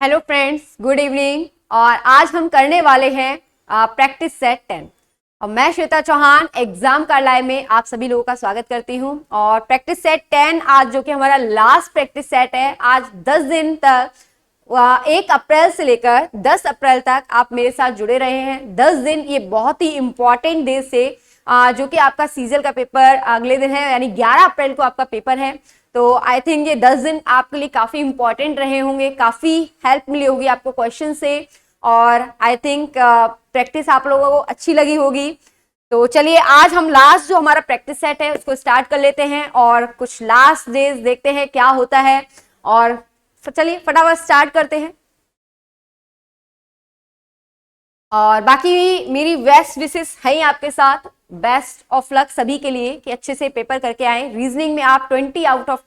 Hello friends, good evening. और आज हम करने वाले हैं प्रैक्टिस सेट 10। और मैं श्वेता चौहान एग्जाम का लाइव में आप सभी लोगों का स्वागत करती हूं। और प्रैक्टिस सेट 10 आज जो कि हमारा लास्ट प्रैक्टिस सेट है, आज 10 दिन तक 1 अप्रैल से लेकर 10 अप्रैल तक आप मेरे साथ जुड़े रहे हैं। 10 दिन ये बहुत ही इंपॉर्टेंट डे से जो कि आपका सीजल का पेपर अगले दिन है, यानी 11 अप्रैल को आपका पेपर है। तो आई थिंक ये 10 दिन आपके लिए काफी इंपॉर्टेंट रहे होंगे, काफी हेल्प मिली होगी आपको क्वेश्चन से। और आई थिंक प्रैक्टिस आप लोगों को अच्छी लगी होगी। तो चलिए आज हम लास्ट जो हमारा प्रैक्टिस सेट है उसको स्टार्ट कर लेते हैं और कुछ लास्ट डेज देखते हैं क्या होता है। और चलिए फटाफट स्टार्ट करते हैं। और बाकी मेरी बेस्ट विशेस है ही आपके साथ। बेस्ट ऑफ लक सभी के लिए कि अच्छे से पेपर करके आए। रीजनिंग में आप 20 आउट ऑफ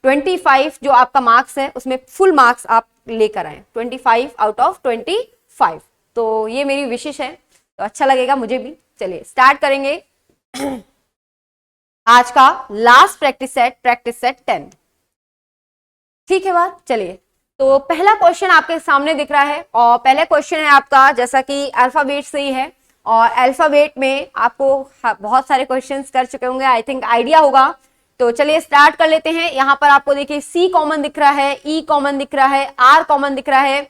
25 जो आपका मार्क्स है उसमें फुल मार्क्स आप लेकर आए, 25 आउट ऑफ 25। तो ये मेरी विशेष है, तो अच्छा लगेगा मुझे भी। चलिए स्टार्ट करेंगे आज का लास्ट प्रैक्टिस सेट 10। ठीक है बात। चलिए तो पहला क्वेश्चन आपके सामने दिख रहा है और पहला क्वेश्चन है आपका जैसा कि अल्फाबेट से ही है। और अल्फाबेट में आपको बहुत सारे क्वेश्चंस कर चुके होंगे, आई थिंक आइडिया होगा। तो चलिए स्टार्ट कर लेते हैं। यहां पर आपको देखिए सी कॉमन दिख रहा है, ई कॉमन दिख रहा है, आर कॉमन दिख रहा है।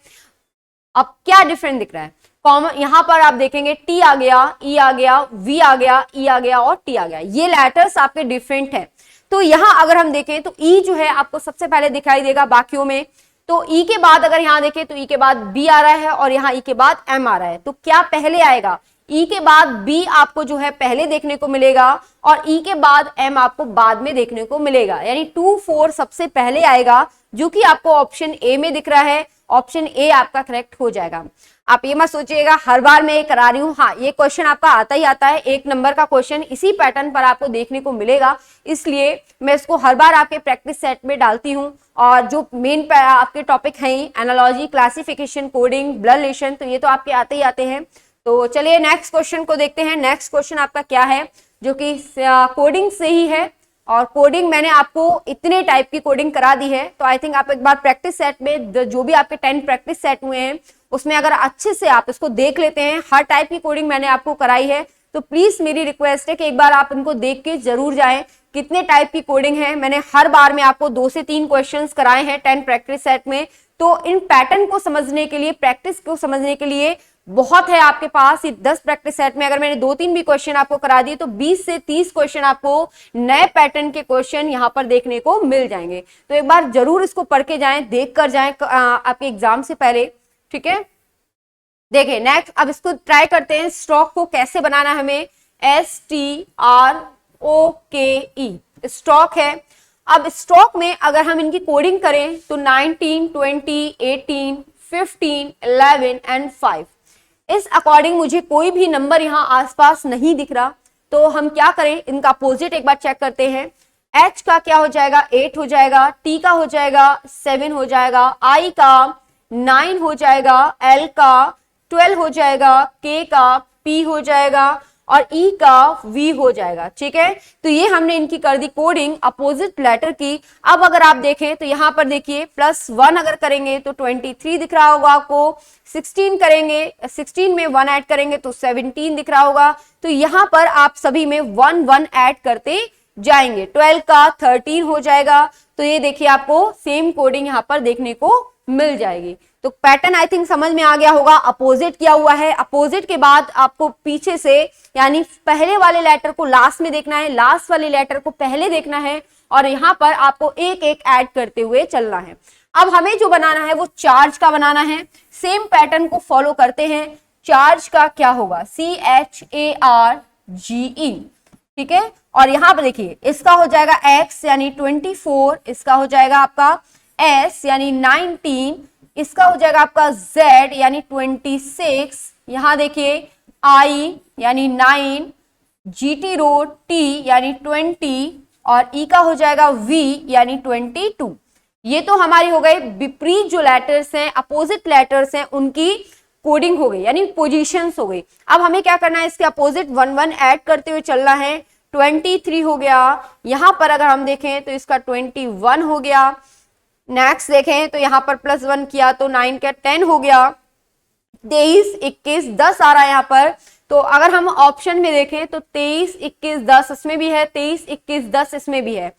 अब क्या डिफरेंट दिख रहा है? कॉमन यहां पर आप देखेंगे टी आ गया, ई आ गया, वी आ गया, ई आ गया और टी आ गया। ये लेटर्स आपके डिफरेंट है। तो यहां अगर हम देखें तो ई जो है आपको सबसे पहले दिखाई देगा बाकियों में। तो ई के बाद अगर यहां देखें तो ई के बाद बी आ रहा है और यहां ई के बाद एम आ रहा है। तो क्या पहले आएगा? ई के बाद बी आपको जो है पहले देखने को मिलेगा और ई के बाद एम आपको बाद में देखने को मिलेगा। यानी 2 4 सबसे पहले आएगा, जो कि आपको ऑप्शन ए में दिख रहा है। ऑप्शन ए आपका करेक्ट हो जाएगा। आप ये मत सोचिएगा हर बार मैं ये करा रही हूं। हाँ, ये क्वेश्चन आपका आता ही आता है। 1 नंबर का क्वेश्चन इसी पैटर्न पर आपको देखने को मिलेगा, इसलिए मैं इसको हर बार आपके प्रैक्टिस सेट में डालती हूँ। और जो मेन आपके टॉपिक हैं analogy, classification, coding, blood relation, तो ये तो आपके आते ही आते हैं। तो चलिए नेक्स्ट क्वेश्चन को देखते हैं। नेक्स्ट क्वेश्चन आपका क्या है, जो कि कोडिंग से ही है। और कोडिंग मैंने आपको इतने टाइप की कोडिंग करा दी है। तो आई थिंक आप एक बार प्रैक्टिस सेट में जो भी आपके 10 प्रैक्टिस सेट हुए हैं उसमें अगर अच्छे से आप इसको देख लेते हैं, हर टाइप की कोडिंग मैंने आपको कराई है। तो प्लीज मेरी रिक्वेस्ट है कि एक बार आप इनको देख के जरूर जाएं, कितने टाइप की कोडिंग है। मैंने हर बार में आपको 2 से 3 क्वेश्चंस कराए हैं 10 प्रैक्टिस सेट में। तो इन पैटर्न को समझने के लिए, प्रैक्टिस को समझने के लिए बहुत है आपके पास। 10 प्रैक्टिस सेट में अगर मैंने 2-3 भी क्वेश्चन आपको करा दिए तो 20 से 30 क्वेश्चन आपको नए पैटर्न के क्वेश्चन यहां पर देखने को मिल जाएंगे। तो एक बार जरूर इसको पढ़ के जाएं, देख कर जाएं आपके एग्जाम से पहले। ठीक है, देखिए नेक्स्ट अब इसको ट्राई करते हैं। स्ट्रोक को कैसे बनाना है हमें, STROKE स्ट्रोक है। अब स्ट्रोक में अगर हम इनकी कोडिंग करें तो 19, 20, 18, 15, 11 एंड 5 इस अकॉर्डिंग मुझे कोई भी नंबर यहां आसपास नहीं दिख रहा। तो हम क्या करें, इनका अपोजिट एक बार चेक करते हैं। H का क्या हो जाएगा, 8 हो जाएगा। T का हो जाएगा 7 हो जाएगा। I का 9 हो जाएगा। L का 12 हो जाएगा। K का P हो जाएगा और E का V हो जाएगा। ठीक है, तो ये हमने इनकी कर दी कोडिंग अपोजिट लेटर की। अब अगर आप देखें तो यहां पर देखिए +1 अगर करेंगे तो 23 दिख रहा होगा आपको। 16 करेंगे, 16 में 1 ऐड करेंगे तो 17 दिख रहा होगा। तो यहां पर आप सभी में 1 1 ऐड करते जाएंगे। 12 का 13 हो जाएगा। तो ये देखिए आपको सेम कोडिंग यहां पर देखने को मिल जाएगी। तो पैटर्न आई थिंक समझ में आ गया होगा। अपोजिट किया हुआ है, अपोजिट के बाद आपको पीछे से यानी पहले वाले लेटर को लास्ट में देखना है, लास्ट वाले लेटर को पहले देखना है और यहां पर आपको एक एक ऐड करते हुए चलना है। अब हमें जो बनाना है वो चार्ज का बनाना है। सेम पैटर्न को फॉलो करते हैं। चार्ज का क्या होगा, CHARGE। ठीक है, और यहां पर देखिए इसका हो जाएगा X यानी 24, इसका हो जाएगा आपका S यानी 19, इसका हो जाएगा आपका Z यानी 26, यहां देखिए I यानी 9, GT रो T यानी 20 और E का हो जाएगा V यानी 22। ये तो हमारी हो गई विपरीत जो लेटर्स हैं, अपोजिट लेटर्स हैं, उनकी कोडिंग हो गई यानी पोजीशंस हो गई। अब हमें क्या करना है, इसके अपोजिट 1 1 ऐड करते हुए चलना है। 23 हो गया, यहां पर अगर हम देखें तो इसका 21 हो गया, नेक्स्ट देखें तो यहाँ पर +1 किया तो 9 का 10 हो गया, 23, 21, 10 आ रहा है यहाँ पर। तो अगर हम ऑप्शन में देखें तो 23, 21, 10 इसमें भी है, 23, 21, 10 इसमें भी है।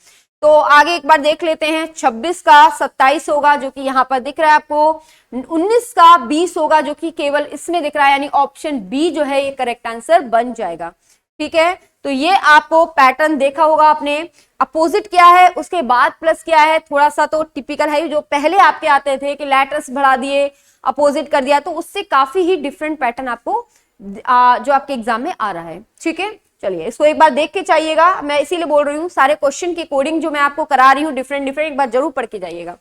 तो आगे एक बार देख लेते हैं, 26 का 27 होगा जो कि यहाँ पर दिख रहा है आपको, 19 का 20 होगा जो कि केवल इसमें दिख रहा है, यानी ऑप्शन बी जो है ये करेक्ट आंसर बन जाएगा। ठीक है, तो ये आपको पैटर्न देखा होगा आपने, अपोजिट क्या है उसके बाद प्लस क्या है, थोड़ा सा तो टिपिकल है, जो पहले आपके आते थे कि लेटर्स बढ़ा दिए अपोजिट कर दिया, तो उससे काफी ही डिफरेंट पैटर्न आपको जो आपके एग्जाम में आ रहा है। ठीक है, चलिए इसको एक बार देख के चाहिएगा, मैं इसीलिए बोल रही हूँ सारे क्वेश्चन की कोडिंग जो मैं आपको करा रही हूँ डिफरेंट डिफरेंट, एक बार जरूर पढ़ के जाइएगा।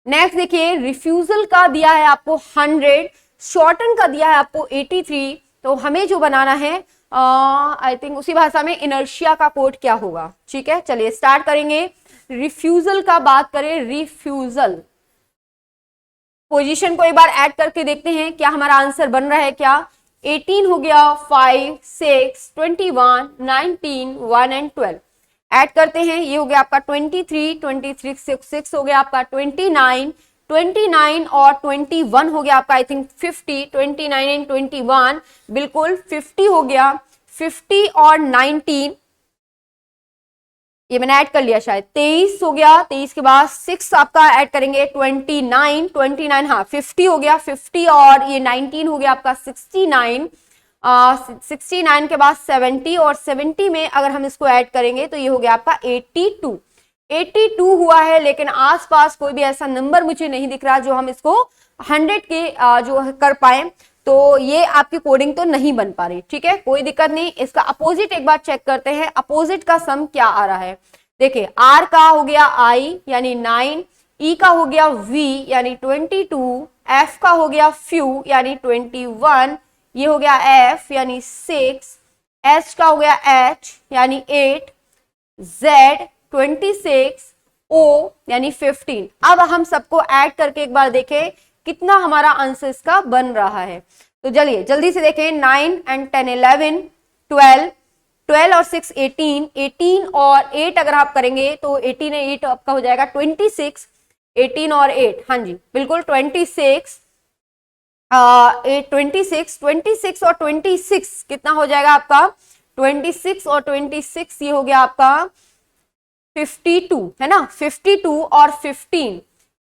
नेक्स्ट देखिए, रिफ्यूजल का दिया है आपको 100, शॉर्टन का दिया है आपको 83, तो हमें जो बनाना है आई थिंक उसी भाषा में इनर्शिया का कोड क्या होगा। ठीक है, चलिए स्टार्ट करेंगे। रिफ्यूजल का बात करें, रिफ्यूजल पोजीशन को एक बार ऐड करके देखते हैं क्या हमारा आंसर बन रहा है क्या। 18 हो गया, 5, 6, 21, 19, 1 एंड 12 ऐड करते हैं, ये हो गया आपका 23, 23 6 हो गया आपका 29, 29 और 21 हो गया आपका आई थिंक 50, 29 एंड 21 बिल्कुल 50 हो गया, 50 और 19 ये मैंने ऐड कर लिया शायद, 23 हो गया, 23 के बाद 6 आपका ऐड करेंगे 29, 29 हाँ 50 हो गया, 50 और ये 19 हो गया आपका 69, 69 के बाद 70 और 70 में अगर हम इसको ऐड करेंगे तो ये हो गया आपका 82, 82 हुआ है, लेकिन आसपास कोई भी ऐसा नंबर मुझे नहीं दिख रहा जो हम इसको 100 के जो कर पाए, तो ये आपकी कोडिंग तो नहीं बन पा रही। ठीक है, कोई दिक्कत नहीं, इसका अपोजिट एक बार चेक करते हैं, अपोजिट का सम क्या आ रहा है। देखिए आर का हो गया आई यानी 9, ई का हो गया वी यानी 22, एफ का हो गया फ्यू यानी 21, ये हो गया एफ यानी 6, एच का हो गया एच यानी 8, जेड 26, ओ यानी 15। अब हम सबको ऐड करके एक बार देखें कितना हमारा आंसर इसका बन रहा है। तो चलिए जल्दी से देखें, 9 एंड 10 11, 12, 12 और 6 18, 18 और 8 अगर आप करेंगे तो 18 और 8 आपका हो जाएगा 26, 18 और 8 हाँ जी बिल्कुल 26, 26, 26 और 26 कितना हो जाएगा आपका, 26 और 26 ये हो गया आपका 52 है ना, 52 और 15,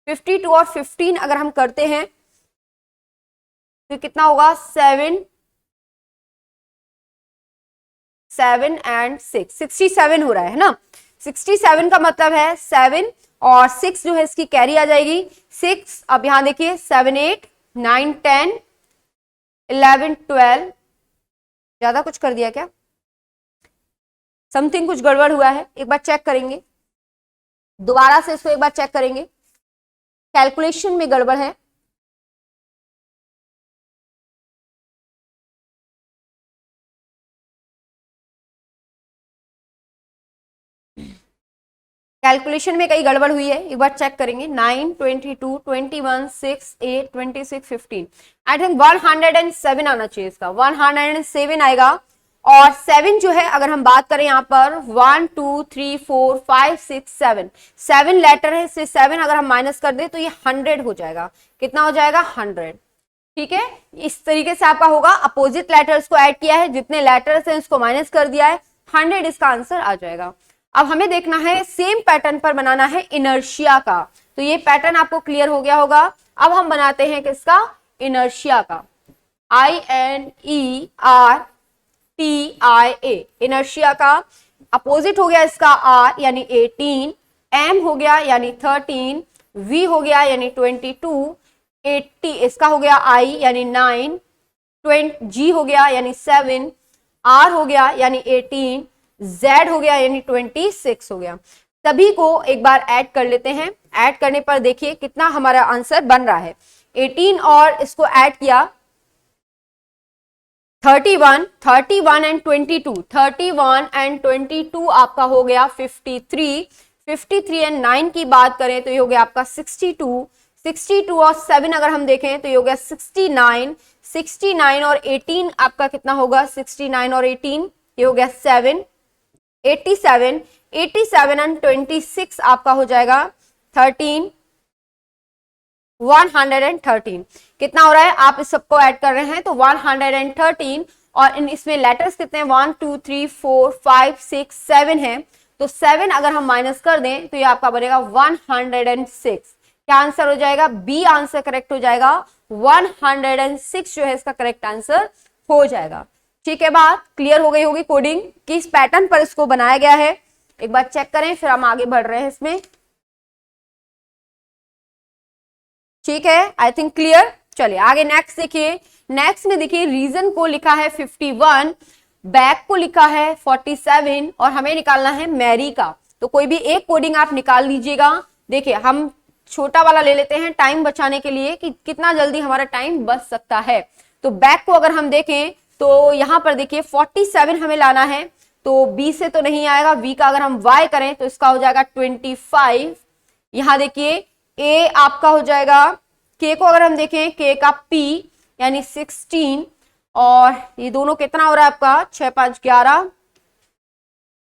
52 और 15 अगर हम करते हैं तो कितना होगा 7, 7 एंड 6, 67 हो रहा है ना। 67 का मतलब है 7 और 6 जो है इसकी कैरी आ जाएगी 6। अब यहां देखिए 7, 8, 9, 10, 11, 12 ज्यादा कुछ कर दिया क्या, समथिंग कुछ गड़बड़ हुआ है, एक बार चेक करेंगे, दोबारा से इसको एक बार चेक करेंगे, कैलकुलेशन में गड़बड़ है। कैलकुलेशन में कहीं गड़बड़ हुई है, एक बार चेक करेंगे। 9, 22, 21, 6, 8, 26, 15 आई थिंक 107 आना चाहिए इसका, 107 आएगा। और 7 जो है अगर हम बात करें यहाँ पर 1, 2, 3, 4, 5, 6, 7, 7 लेटर है, इससे 7 अगर हम माइनस कर दे तो ये 100 हो जाएगा, कितना हो जाएगा 100। ठीक है, इस तरीके से आपका होगा, अपोजिट लेटर्स को ऐड किया है, जितने लेटर्स हैं उसको माइनस कर दिया है, 100 इसका आंसर आ जाएगा। अब हमें देखना है सेम पैटर्न पर बनाना है इनर्शिया का, तो ये पैटर्न आपको क्लियर हो गया होगा। अब हम बनाते हैं किसका, इनर्शिया का, INERTIA, इनर्शिया का अपोजिट हो गया इसका R यानी 18, M हो गया यानी 13, V हो गया यानी 22, 80 इसका हो गया I यानी 9, 20 G हो गया यानी 7, R हो गया यानी 18, Z हो गया यानी 26 हो गया। सभी को एक बार ऐड कर लेते हैं, ऐड करने पर देखिए कितना हमारा आंसर बन रहा है। 18 और इसको ऐड किया 31, 31 एंड 22, 31 एंड 22 आपका हो गया 53, 53 एंड 9 की बात करें तो ये हो गया आपका 62, 62 और 7 अगर हम देखें तो ये हो गया 69, 69 और 18 आपका कितना होगा 69 और 18 ये हो गया 7, 87, 87 एंड 26 आपका हो जाएगा 13, 113 कितना हो रहा है, आप इस सबको ऐड कर रहे हैं तो 113, और इसमें लेटर्स कितने हैं, 1 2 3 4 5 6 7 है, तो 7 अगर हम माइनस कर दें तो ये आपका बनेगा 106। क्या आंसर हो जाएगा, बी आंसर करेक्ट हो जाएगा, 106 जो है इसका करेक्ट आंसर हो जाएगा। ठीक है, बात क्लियर हो गई होगी कोडिंग किस पैटर्न पर इसको बनाया गया है, एक बार चेक करें फिर हम आगे बढ़ रहे हैं इसमें। ठीक है, आई थिंक क्लियर। चलिए आगे नेक्स्ट देखिए, नेक्स्ट में देखिए रीजन को लिखा है 51, बैक को लिखा है 47 और हमें निकालना है मैरी का। तो कोई भी एक कोडिंग आप निकाल लीजिएगा। देखिए हम छोटा वाला ले लेते हैं टाइम बचाने के लिए कि कितना जल्दी हमारा टाइम बच सकता है। तो बैक को अगर हम देखें तो यहां पर देखिए 47 हमें लाना है, तो बी से तो नहीं आएगा, वी का अगर हम वाई करें तो इसका हो जाएगा 25। यहां देखिए ए आपका हो जाएगा, के को अगर हम देखें के का पी यानी 16, और ये दोनों कितना हो रहा है आपका 6 5 11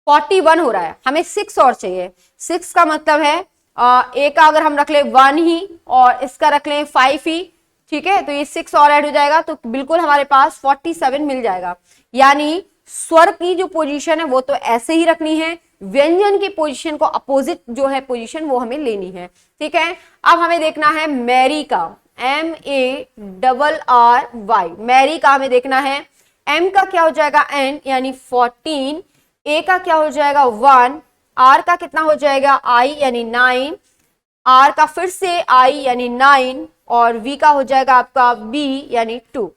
41 हो रहा है, हमें 6 और चाहिए। 6 का मतलब है ए का अगर हम रख ले 1 ही और इसका रख ले 5 ही, ठीक है, तो ये 6 और ऐड हो जाएगा तो बिल्कुल हमारे पास 47 मिल जाएगा। यानी स्वर की जो पोजीशन है वो तो ऐसे ही रखनी है, व्यंजन की पोजीशन को अपोजिट जो है पोजीशन वो हमें लेनी है। ठीक है, अब हमें देखना है मैरी का, MARRY, मैरी का हमें देखना है। M का क्या हो जाएगा N यानी 14, A का क्या हो जाएगा 1, R का कितना हो जाएगा I यानी 9, R का फिर से I यानी 9 और V का हो जाएगा आपका B यानी 2।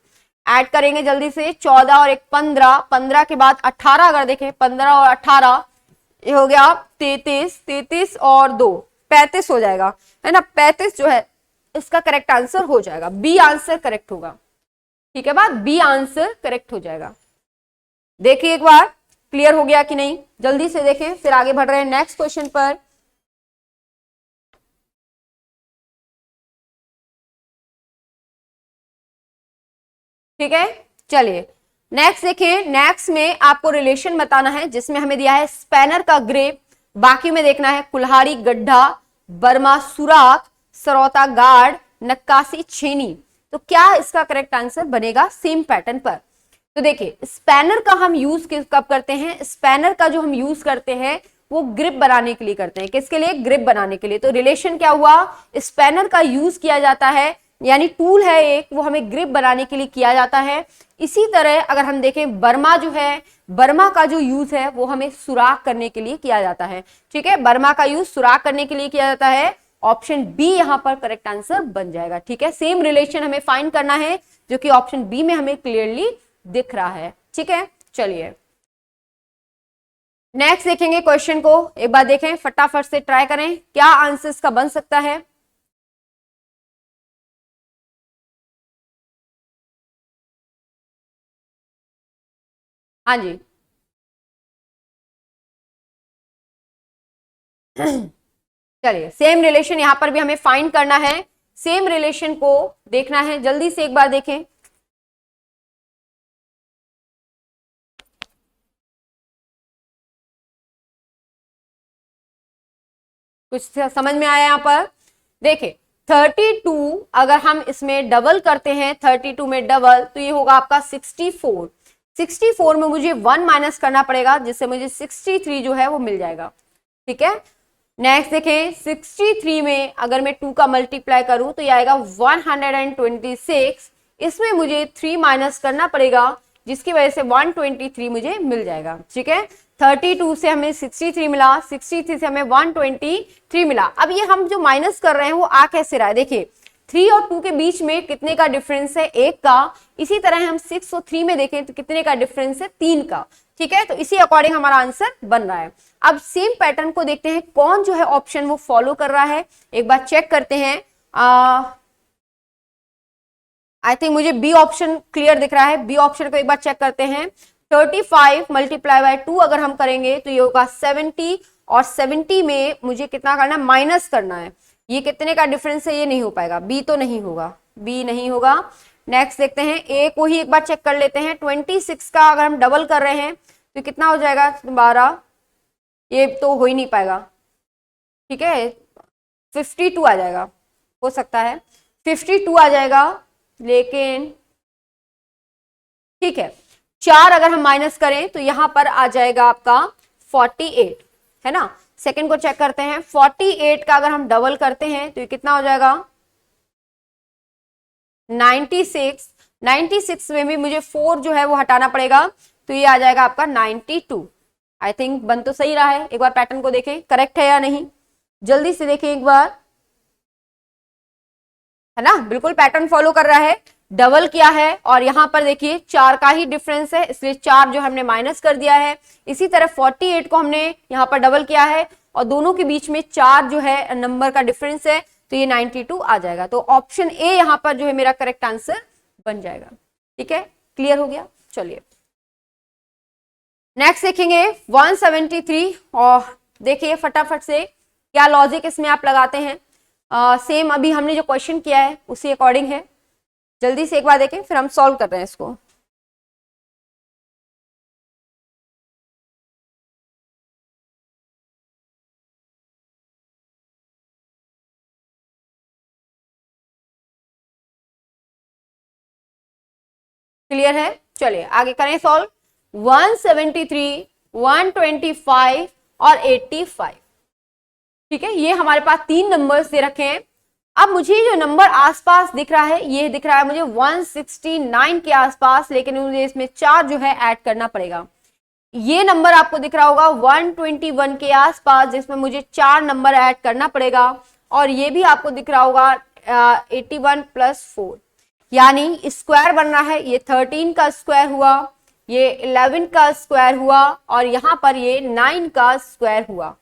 ऐड करेंगे जल्दी से, 14 और 1 15, 15 के बाद 18 अगर देखें 15 और 18 ये हो गया 33, 33 और 2 35 हो जाएगा, है ना। 35 जो है इसका करेक्ट आंसर हो जाएगा, बी आंसर करेक्ट होगा। ठीक है बात, बी आंसर करेक्ट हो जाएगा। देखिए एक बार क्लियर हो गया कि नहीं, जल्दी से देखें फिर आगे बढ़ रहे हैं नेक्स्ट क्वेश्चन पर। ठीक है, चलिए नेक्स्ट देखें। नेक्स्ट में आपको रिलेशन बताना है जिसमें हमें दिया है स्पैनर का ग्रेप, बाकी में देखना है कुल्हाड़ी गड्ढा, बर्मा सुराख, सरौता गार्ड, नक्काशी छेनी। तो क्या इसका करेक्ट आंसर बनेगा सेम पैटर्न पर। तो देखिए स्पैनर का हम यूज कब करते हैं, स्पैनर का जो हम यूज करते हैं वो ग्रिप बनाने के लिए करते हैं। किसके लिए, ग्रिप बनाने के लिए। तो रिलेशन क्या हुआ, स्पैनर का यूज किया जाता है यानी टूल है एक, वो हमें ग्रिप बनाने के लिए किया जाता है। इसी तरह अगर हम देखें बर्मा जो है, बर्मा का जो यूज है वो हमें सुराख करने के लिए किया जाता है। ठीक है, बर्मा का यूज सुराख करने के लिए किया जाता है। ऑप्शन बी यहां पर करेक्ट आंसर बन जाएगा। ठीक है, सेम रिलेशन हमें फाइंड करना है जो कि ऑप्शन बी में हमें क्लियरली दिख रहा है। ठीक है, चलिए नेक्स्ट देखेंगे क्वेश्चन को, एक बार देखें फटाफट से ट्राई करें क्या आंसर इसका बन सकता है। हाँ जी चलिए सेम रिलेशन यहां पर भी हमें फाइंड करना है, सेम रिलेशन को देखना है, जल्दी से एक बार देखें। कुछ समझ में आया यहां पर, देखिए 32 अगर हम इसमें डबल करते हैं, 32 में डबल तो ये होगा आपका 64। 64 में मुझे 1 माइनस करना पड़ेगा जिससे मुझे 63 जो है वो मिल जाएगा। ठीक है, नेक्स्ट देखें 63 में अगर मैं 2 का मल्टीप्लाई करूं तो ये आएगा 126, इसमें मुझे 3 माइनस करना पड़ेगा जिसकी वजह से 123 मुझे मिल जाएगा। ठीक है, 32 से हमें 63 मिला, 63 से हमें 123 मिला। अब ये हम जो माइनस कर रहे हैं वो आ कैसे रहा है, देखिए 3 और 2 के बीच में कितने का डिफरेंस है, 1 का। इसी तरह हम 6 और 3 में देखें तो कितने का डिफरेंस है, 3 का। ठीक है, तो इसी अकॉर्डिंग हमारा आंसर बन रहा है। अब सेम पैटर्न को देखते हैं कौन जो है ऑप्शन वो फॉलो कर रहा है, एक बार चेक करते हैं। आई थिंक मुझे बी ऑप्शन क्लियर दिख रहा है, बी ऑप्शन को एक बार चेक करते हैं। 35 मल्टीप्लाई बाय 2 अगर हम करेंगे तो ये होगा 70, और 70 में मुझे कितना करना है, माइनस करना है। ये कितने का डिफरेंस है, ये नहीं हो पाएगा, बी तो नहीं होगा, बी नहीं होगा। नेक्स्ट देखते हैं ए को ही एक बार चेक कर लेते हैं। 26 का अगर हम डबल कर रहे हैं तो कितना हो जाएगा 12, ये तो हो ही नहीं पाएगा। ठीक है, 52 आ जाएगा, हो सकता है 52 आ जाएगा, लेकिन ठीक है 4 अगर हम माइनस करें तो यहां पर आ जाएगा आपका 48, है ना। सेकंड को चेक करते हैं, 48 का अगर हम डबल करते हैं तो ये कितना हो जाएगा 96। 96 में भी मुझे 4 जो है वो हटाना पड़ेगा, तो ये आ जाएगा आपका 92। आई थिंक बन तो सही रहा है, एक बार पैटर्न को देखें करेक्ट है या नहीं, जल्दी से देखें एक बार, है ना, बिल्कुल पैटर्न फॉलो कर रहा है। डबल किया है और यहां पर देखिए 4 का ही डिफरेंस है, इसलिए 4 जो हमने माइनस कर दिया है। इसी तरह 48 को हमने यहां पर डबल किया है और दोनों के बीच में 4 जो है नंबर का डिफरेंस है, तो ये 92 आ जाएगा। तो ऑप्शन ए यहां पर जो है मेरा करेक्ट आंसर बन जाएगा। ठीक है, क्लियर हो गया। चलिए नेक्स्ट देखेंगे 173, और देखिए फटाफट से क्या लॉजिक इसमें आप लगाते हैं। सेम अभी हमने जो क्वेश्चन किया है उसी अकॉर्डिंग है, जल्दी से एक बार देखें, फिर हम सॉल्व कर रहे हैं इसको। क्लियर है, चलिए आगे करें सॉल्व। 173, 125 और 85, ठीक है, ये हमारे पास 3 नंबर्स दे रखे हैं। अब मुझे जो नंबर आसपास दिख रहा है, ये दिख रहा है मुझे 169 के आसपास, लेकिन मुझे इसमें 4 जो है ऐड करना पड़ेगा। ये नंबर आपको दिख रहा होगा 121 के आसपास, जिसमें मुझे 4 नंबर ऐड करना पड़ेगा, और ये भी आपको दिख रहा होगा 81 + 4, यानी स्क्वायर बन रहा है। ये 13 का स्क्वायर हुआ, ये 11 का स्क्वायर हुआ, और यहां पर ये 9 का स्क्वायर हुआ।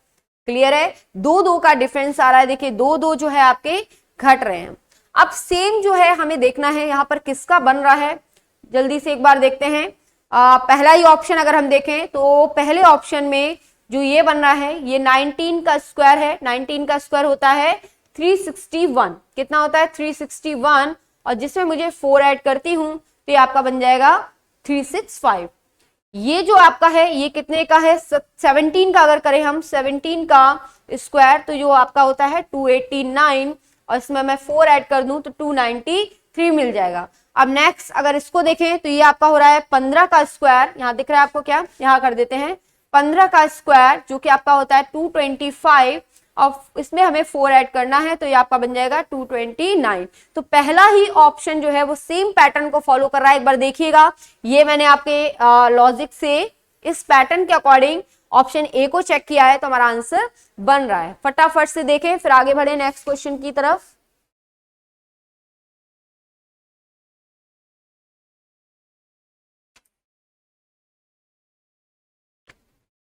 क्लियर है, 2-2 का डिफरेंस आ रहा है, देखिए 2-2 जो है आपके घट रहे हैं। अब सेम जो है हमें देखना है यहां पर किसका बन रहा है, जल्दी से एक बार देखते हैं। पहला ही ऑप्शन अगर हम देखें तो पहले ऑप्शन में जो ये बन रहा है ये 19 का स्क्वायर है। 19 का स्क्वायर होता है 361, कितना होता है 361, और जिसमें मुझे 4 ऐड करती हूं तो ये आपका बन जाएगा 365। ये जो आपका है ये कितने का है 17 का, अगर करें हम 17 का स्क्वायर तो जो आपका होता है 289, और इसमें मैं 4 ऐड कर दूं तो 293 मिल जाएगा। अब नेक्स्ट अगर इसको देखें तो ये आपका हो रहा है 15 का स्क्वायर, यहां दिख रहा है आपको क्या, यहां कर देते हैं 15 का स्क्वायर जो कि आपका होता है 225, और इसमें हमें 4 ऐड करना है तो ये आपका बन जाएगा 229। तो पहला ही ऑप्शन जो है वो सेम पैटर्न को फॉलो कर रहा है। एक बार देखिएगा, ये मैंने आपके लॉजिक से इस पैटर्न के अकॉर्डिंग ऑप्शन ए को चेक किया है, तो हमारा आंसर बन रहा है। फटाफट से देखें फिर आगे बढ़े नेक्स्ट क्वेश्चन की तरफ।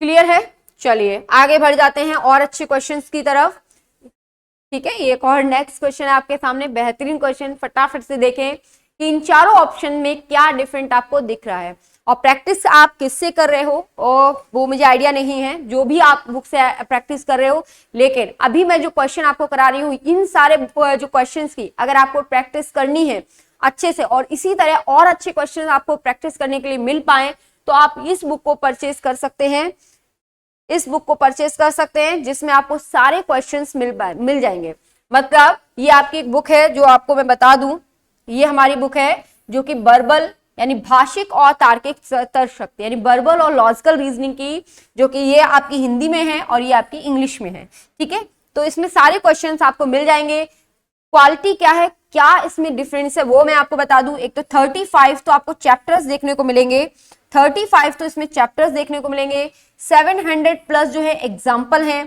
क्लियर है, चलिए आगे बढ़ जाते हैं और अच्छे क्वेश्चंस की तरफ। ठीक है, ये एक और नेक्स्ट क्वेश्चन है आपके सामने, बेहतरीन क्वेश्चन, फटाफट से देखें कि इन चारों ऑप्शन में क्या डिफरेंट आपको दिख रहा है, और प्रैक्टिस आप किससे कर रहे हो और वो मुझे आइडिया नहीं है, जो भी आप बुक से प्रैक्टिस कर रहे हो। लेकिन अभी मैं जो क्वेश्चन आपको करा रही हूँ इन सारे जो क्वेश्चंस की अगर आपको प्रैक्टिस करनी है अच्छे से, और इसी तरह और अच्छे क्वेश्चन आपको प्रैक्टिस करने के लिए मिल पाए, तो आप इस बुक को परचेज कर सकते हैं। इस बुक को परचेस कर सकते हैं जिसमें आपको सारे क्वेश्चंस मिल जाएंगे। मतलब ये आपकी एक बुक है जो आपको मैं बता दूं, ये हमारी बुक है जो कि वर्बल यानी भाषिक और तार्किक तर्क शक्ति यानी वर्बल और लॉजिकल रीजनिंग की, जो कि ये आपकी हिंदी में है और ये आपकी इंग्लिश में है। ठीक है, तो इसमें सारे क्वेश्चंस आपको मिल जाएंगे। क्वालिटी क्या है, क्या इसमें डिफरेंस है, वो मैं आपको बता दूं। एक तो 35 तो आपको चैप्टर्स देखने को मिलेंगे, 35 तो इसमें चैप्टर्स देखने को मिलेंगे, 700+ जो है एग्जाम्पल हैं,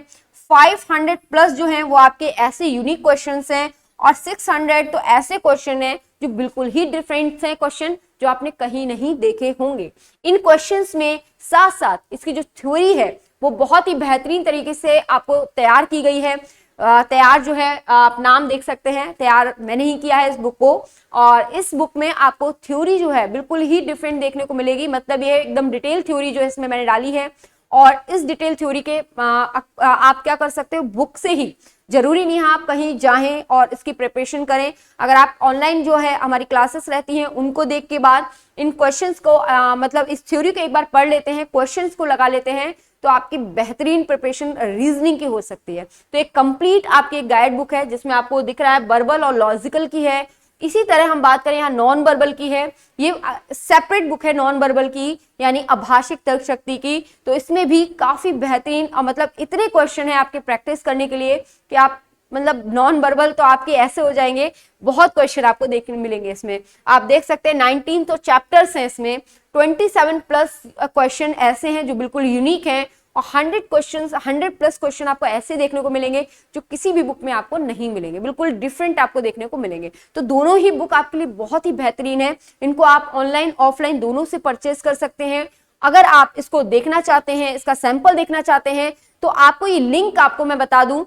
500+ जो है वो आपके ऐसे यूनिक क्वेश्चंस हैं, और 600 तो ऐसे क्वेश्चन हैं जो बिल्कुल ही डिफरेंट हैं, क्वेश्चन जो आपने कहीं नहीं देखे होंगे। इन क्वेश्चंस में साथ साथ इसकी जो थ्योरी है वो बहुत ही बेहतरीन तरीके से आपको तैयार की गई है। तैयार जो है आप नाम देख सकते हैं, तैयार मैंने ही किया है इस बुक को, और इस बुक में आपको थ्योरी जो है बिल्कुल ही डिफरेंट देखने को मिलेगी। मतलब ये एकदम डिटेल थ्योरी जो है इसमें मैंने डाली है, और इस डिटेल थ्योरी के आप क्या कर सकते हो, बुक से ही, जरूरी नहीं है आप कहीं जाएं और इसकी प्रिपरेशन करें। अगर आप ऑनलाइन जो है हमारी क्लासेस रहती हैं उनको देख के बाद इन क्वेश्चंस को मतलब इस थ्योरी को एक बार पढ़ लेते हैं, क्वेश्चंस को लगा लेते हैं, तो आपकी बेहतरीन प्रिपरेशन रीजनिंग की हो सकती है। तो एक कंप्लीट आपकी एक गाइड बुक है जिसमें आपको दिख रहा है वर्बल और लॉजिकल की है। इसी तरह हम बात करें यहाँ नॉन वर्बल की है, ये सेपरेट बुक है नॉन वर्बल की यानी अभाषिक तर्क शक्ति की। तो इसमें भी काफी बेहतरीन मतलब इतने क्वेश्चन है आपके प्रैक्टिस करने के लिए कि आप मतलब नॉन वर्बल तो आपके ऐसे हो जाएंगे, बहुत क्वेश्चन आपको देखने मिलेंगे इसमें। आप देख सकते हैं 19 तो चैप्टर्स हैं इसमें, 27 प्लस क्वेश्चन ऐसे हैं जो बिल्कुल यूनिक हैं और 100 प्लस क्वेश्चन आपको ऐसे देखने को मिलेंगे जो किसी भी बुक में आपको नहीं मिलेंगे, बिल्कुल डिफरेंट आपको देखने को मिलेंगे। तो दोनों ही बुक आपके लिए बहुत ही बेहतरीन है, इनको आप ऑनलाइन ऑफलाइन दोनों से परचेज कर सकते हैं। अगर आप इसको देखना चाहते हैं, इसका सैंपल देखना चाहते हैं, तो आपको ये लिंक आपको मैं बता दूं,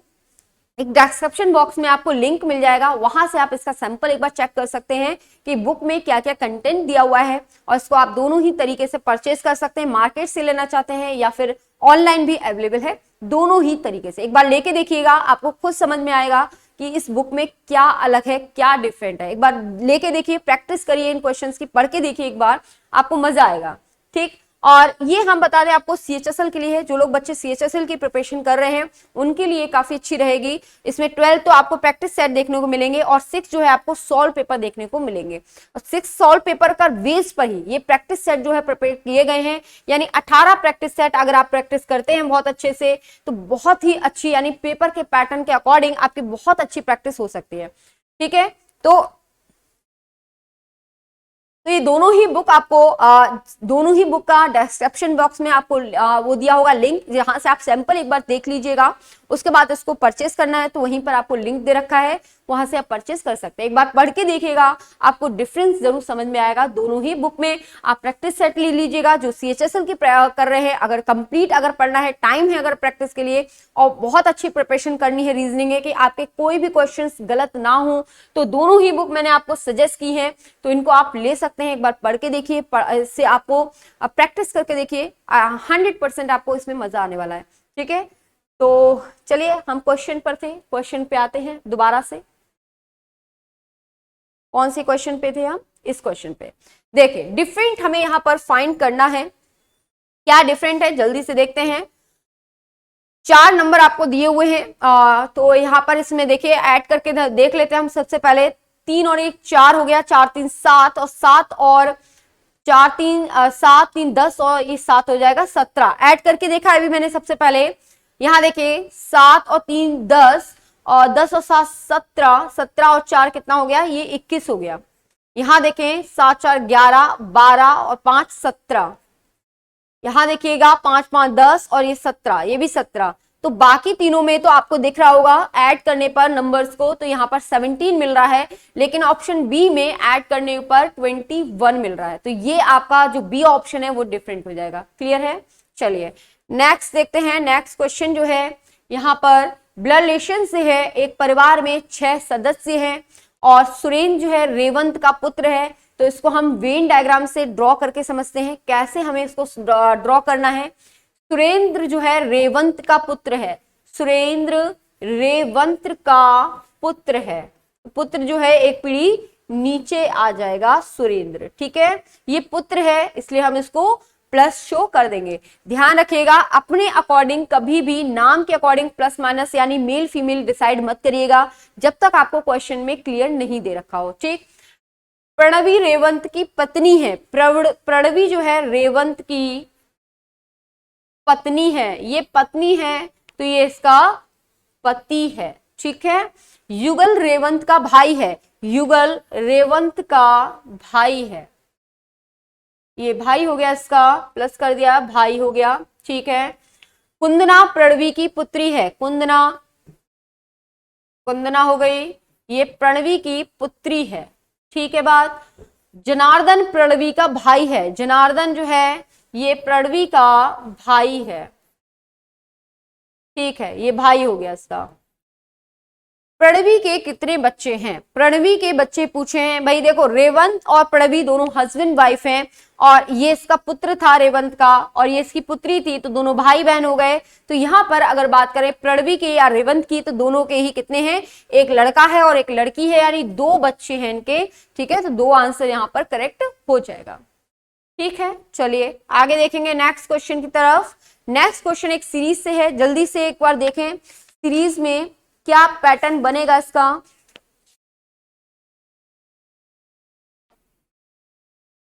एक डिस्क्रिप्शन बॉक्स में आपको लिंक मिल जाएगा, वहां से आप इसका सैंपल एक बार चेक कर सकते हैं कि बुक में क्या क्या कंटेंट दिया हुआ है और इसको आप दोनों ही तरीके से परचेज कर सकते हैं। मार्केट से लेना चाहते हैं या फिर ऑनलाइन भी अवेलेबल है, दोनों ही तरीके से एक बार लेके देखिएगा, आपको खुद समझ में आएगा कि इस बुक में क्या अलग है, क्या डिफरेंट है। एक बार लेके देखिए, प्रैक्टिस करिए इन क्वेश्चंस की, पढ़ के देखिए एक बार, आपको मजा आएगा। ठीक, और ये हम बता दें आपको सीएचएसएल के लिए है, जो लोग बच्चे सीएचएसएल की प्रिपरेशन कर रहे हैं उनके लिए काफी अच्छी रहेगी। इसमें 12 तो आपको प्रैक्टिस सेट देखने को मिलेंगे और 6 जो है आपको सॉल्व पेपर देखने को मिलेंगे। और 6 सॉल्व पेपर का बेस पर ही ये प्रैक्टिस सेट जो है प्रिपेयर किए गए हैं, यानी 18 प्रैक्टिस सेट अगर आप प्रैक्टिस करते हैं बहुत अच्छे से तो बहुत ही अच्छी, यानी पेपर के पैटर्न के अकॉर्डिंग आपकी बहुत अच्छी प्रैक्टिस हो सकती है। ठीक है, तो ये दोनों ही बुक आपको दोनों ही बुक का डिस्क्रिप्शन बॉक्स में आपको वो दिया होगा लिंक, जहां से आप सैंपल एक बार देख लीजिएगा, उसके बाद इसको परचेस करना है तो वहीं पर आपको लिंक दे रखा है, वहां से आप परचेस कर सकते हैं। एक बार पढ़ के देखिएगा, आपको डिफरेंस जरूर समझ में आएगा। दोनों ही बुक में आप प्रैक्टिस सेट ले लीजिएगा जो सीएचएसएल की कर रहे हैं, अगर कंप्लीट अगर पढ़ना है, टाइम है अगर प्रैक्टिस के लिए और बहुत अच्छी प्रिपरेशन करनी है, रीजनिंग है कि आपके कोई भी क्वेश्चन गलत ना हो, तो दोनों ही बुक मैंने आपको सजेस्ट की है, तो इनको आप ले सकते हैं। एक बार पढ़ के देखिए, इससे आपको प्रैक्टिस करके देखिए, 100% आपको इसमें मजा आने वाला है। ठीक है, तो चलिए हम क्वेश्चन पर थे, क्वेश्चन पे आते हैं दोबारा से। कौन से क्वेश्चन पे थे हम? इस क्वेश्चन पे देखिए, डिफरेंट हमें यहां पर फाइंड करना है, क्या डिफरेंट है जल्दी से देखते हैं। 4 नंबर आपको दिए हुए हैं, तो यहां पर इसमें देखिए ऐड करके देख लेते हैं हम। सबसे पहले 3 और 1 4 हो गया, 4 3 7 और 7 और 4 3 7 3 10 और ये 7 हो जाएगा 17। ऐड करके देखा अभी मैंने। सबसे पहले यहां देखिए 7 और 3 10 और 10 और 7 17, 17 और 4 कितना हो गया, ये 21 हो गया। यहां देखें 7 4 11 12 और 5 17, यहां देखिएगा 5 5 10 और ये 17, ये भी 17। तो बाकी तीनों में तो आपको दिख रहा होगा ऐड करने पर नंबर्स को, तो यहां पर 17 मिल रहा है, लेकिन ऑप्शन बी में ऐड करने पर 21 मिल रहा है। तो ये आपका जो बी ऑप्शन है वो डिफरेंट हो जाएगा। क्लियर है? चलिए नेक्स्ट देखते हैं। नेक्स्ट क्वेश्चन जो है यहाँ पर ब्लड रिलेशन से है, एक परिवार में 6 सदस्य हैं और सुरेंद्र जो है रेवंत का पुत्र है। तो इसको हम वेन डायग्राम से ड्रॉ करके समझते हैं, कैसे हमें इसको ड्रॉ करना है। सुरेंद्र जो है रेवंत का पुत्र है, सुरेंद्र रेवंत का पुत्र है, पुत्र जो है एक पीढ़ी नीचे आ जाएगा सुरेंद्र। ठीक है, ये पुत्र है इसलिए हम इसको प्लस शो कर देंगे। ध्यान रखिएगा अपने अकॉर्डिंग कभी भी नाम के अकॉर्डिंग प्लस माइनस यानी मेल फीमेल डिसाइड मत करिएगा जब तक आपको क्वेश्चन में क्लियर नहीं दे रखा हो। ठीक, प्रणवी रेवंत की पत्नी है, प्रणवी जो है रेवंत की पत्नी है, ये पत्नी है तो ये इसका पति है। ठीक है, युगल रेवंत का भाई है, युगल रेवंत का भाई है, ये भाई हो गया, इसका प्लस कर दिया, भाई हो गया। ठीक है, कुंदना प्रणवी की पुत्री है, कुंदना कुंदना हो गई, ये प्रणवी की पुत्री है। ठीक है, बात जनार्दन प्रणवी का भाई है, जनार्दन जो है ये प्रणवी का भाई है। ठीक है, ये भाई हो गया इसका। प्रणवी के कितने बच्चे हैं? प्रणवी के बच्चे पूछे हैं भाई, देखो रेवंत और प्रणवी दोनों हस्बैंड वाइफ हैं और ये इसका पुत्र था रेवंत का और ये इसकी पुत्री थी, तो दोनों भाई बहन हो गए। तो यहाँ पर अगर बात करें प्रणवी के या रेवंत की तो दोनों के ही कितने हैं, एक लड़का है और एक लड़की है, यानी 2 बच्चे हैं इनके। ठीक है, तो 2 आंसर यहाँ पर करेक्ट हो जाएगा। ठीक है, चलिए आगे देखेंगे नेक्स्ट क्वेश्चन की तरफ। नेक्स्ट क्वेश्चन एक सीरीज से है, जल्दी से एक बार देखें सीरीज में क्या पैटर्न बनेगा इसका।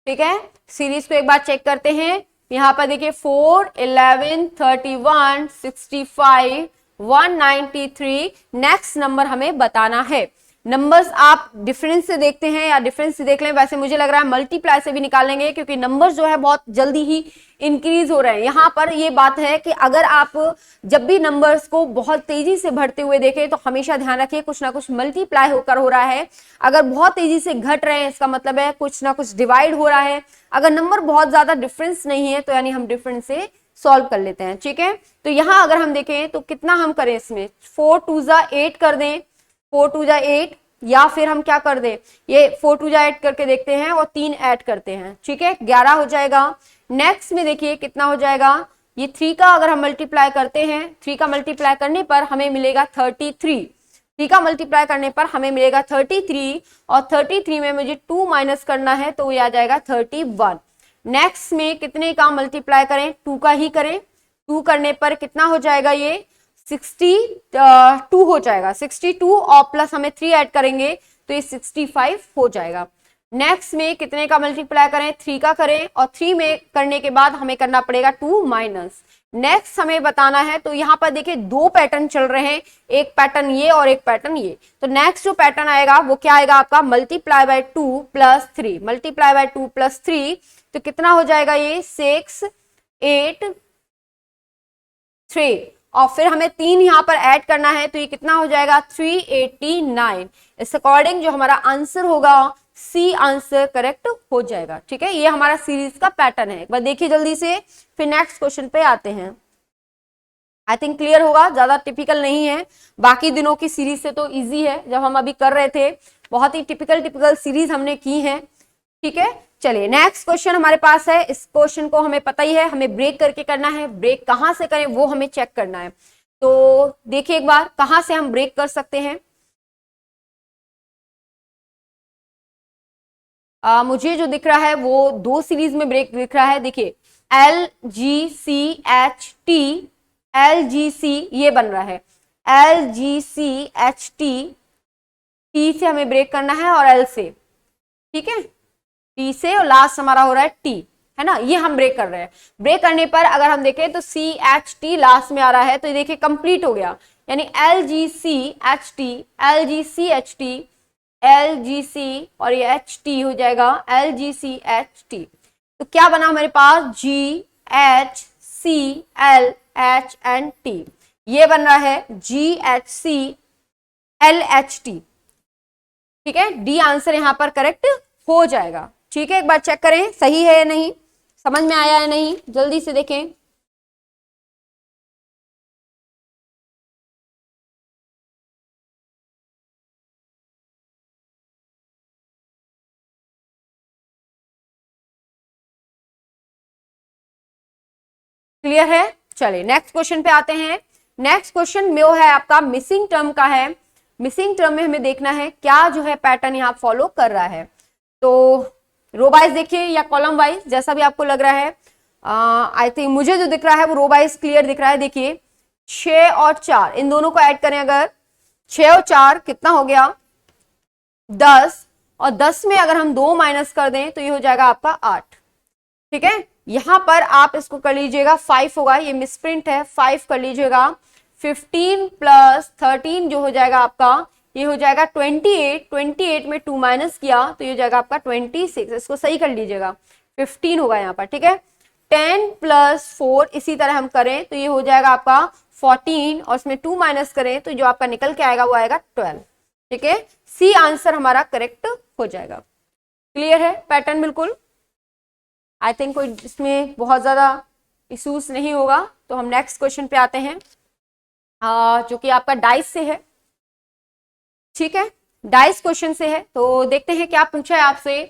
ठीक है, सीरीज को एक बार चेक करते हैं। यहां पर देखिए 4, 11, 31, 65, 193 नेक्स्ट नंबर हमें बताना है। नंबर्स आप डिफरेंस से देखते हैं या डिफरेंस से देख लें, वैसे मुझे लग रहा है मल्टीप्लाई से भी निकालेंगे क्योंकि नंबर्स जो है बहुत जल्दी ही इंक्रीज हो रहे हैं। यहाँ पर ये बात है कि अगर आप जब भी नंबर्स को बहुत तेजी से बढ़ते हुए देखें तो हमेशा ध्यान रखिए कुछ ना कुछ मल्टीप्लाई होकर हो रहा है। अगर बहुत तेजी से घट रहे हैं इसका मतलब है कुछ ना कुछ डिवाइड हो रहा है। अगर नंबर बहुत ज्यादा डिफरेंस नहीं है तो यानी हम डिफरेंस से सॉल्व कर लेते हैं। ठीक है, तो यहां अगर हम देखें तो कितना हम करें इसमें, 4 2 जा 8 कर दें, 4 2 जा 8, या फिर हम क्या कर दें, ये 4 2 जा 8 करके देखते हैं और 3 ऐड करते हैं। ठीक है, 11 हो जाएगा। नेक्स्ट में देखिए कितना हो जाएगा, ये 3 का अगर हम मल्टीप्लाई करते हैं, 3 का मल्टीप्लाई करने पर हमें मिलेगा 33। 3 का मल्टीप्लाई करने पर हमें मिलेगा 33 और 33 में मुझे 2 माइनस करना है तो ये आ जाएगा 31। नेक्स्ट में कितने का मल्टीप्लाई करें, 2 का ही करें। 2 करने पर कितना हो जाएगा, ये 62 हो जाएगा। 62 और प्लस हमें 3 ऐड करेंगे तो ये 65 हो जाएगा। नेक्स्ट में कितने का मल्टीप्लाई करें, 3 का करें और 3 में करने के बाद हमें करना पड़ेगा 2 माइनस। नेक्स्ट हमें बताना है, तो यहां पर देखिए 2 पैटर्न चल रहे हैं, एक पैटर्न ये और एक पैटर्न ये। तो नेक्स्ट जो पैटर्न आएगा वो क्या आएगा आपका, multiply by 2 plus 3। Multiply by 2 plus 3 तो कितना हो जाएगा, ये 6 8 3 और फिर हमें 3 यहां पर ऐड करना है तो ये कितना हो जाएगा 389। इस अकॉर्डिंग जो हमारा आंसर होगा सी आंसर करेक्ट हो जाएगा। ठीक है, ये हमारा सीरीज का पैटर्न है। एक बार देखिए जल्दी से, फिर नेक्स्ट क्वेश्चन पे आते हैं। आई थिंक क्लियर होगा, ज्यादा टिपिकल नहीं है, बाकी दिनों की सीरीज से तो इजी है। जब हम अभी कर रहे थे बहुत ही टिपिकल सीरीज हमने की है। ठीक है, चलिए नेक्स्ट क्वेश्चन हमारे पास है। इस क्वेश्चन को हमें पता ही है, हमें ब्रेक करके करना है। ब्रेक कहां से करें वो हमें चेक करना है। तो देखिए एक बार कहां से हम ब्रेक कर सकते हैं। मुझे जो दिख रहा है वो 2 सीरीज में ब्रेक दिख रहा है। देखिए LGCHT, LGC ये बन रहा है, LGCHT, T से हमें ब्रेक करना है और L से। ठीक है, T से और लास्ट हमारा हो रहा है T, है ना, ये हम ब्रेक कर रहे हैं। ब्रेक करने पर अगर हम देखें तो CHT लास्ट में आ रहा है तो ये देखिए कंप्लीट हो गया, यानी LGCHT, LGCHT, LGC और ये HT हो जाएगा LGCHT। तो क्या बना हमारे पास, GHCLHNT, ये बन रहा है GHCLHT। ठीक है, डी आंसर यहां पर करेक्ट हो जाएगा। ठीक है, एक बार चेक करें सही है या नहीं, समझ में आया है नहीं, जल्दी से देखें। क्लियर है, चलिए नेक्स्ट क्वेश्चन पे आते हैं। नेक्स्ट क्वेश्चन में वो है आपका मिसिंग टर्म का है। मिसिंग टर्म में हमें देखना है क्या जो है पैटर्न यहाँ फॉलो कर रहा है। तो रो वाइज देखिए या कॉलम वाइज, जैसा भी आपको लग रहा है। आई थिंक मुझे जो दिख रहा है वो रो वाइज क्लियर दिख रहा है। देखिए 6 और 4 इन दोनों को ऐड करें, अगर 6 और 4 कितना हो गया 10, और 10 में अगर हम 2 माइनस कर दें तो ये हो जाएगा आपका 8। ठीक है, यहां पर आप इसको कर लीजिएगा 5 होगा, ये मिसप्रिंट है, 5 कर लीजिएगा। 15 प्लस 13 जो हो जाएगा आपका, ये हो जाएगा 28। 28 में 2 माइनस किया तो ये हो जाएगा आपका 26, इसको सही कर लीजिएगा, 15 होगा यहाँ पर। ठीक है, 10 प्लस 4 इसी तरह हम करें तो ये हो जाएगा आपका 14 और इसमें 2 माइनस करें तो जो आपका निकल के आएगा वो आएगा 12। ठीक है, सी आंसर हमारा करेक्ट हो जाएगा। क्लियर है पैटर्न बिल्कुल, आई थिंक कोई इसमें बहुत ज्यादा इश्यूज नहीं होगा। तो हम नेक्स्ट क्वेश्चन पे आते हैं, जो कि आपका डाइस से है। ठीक है, डाइस क्वेश्चन से है। तो देखते हैं क्या पूछा है आपसे,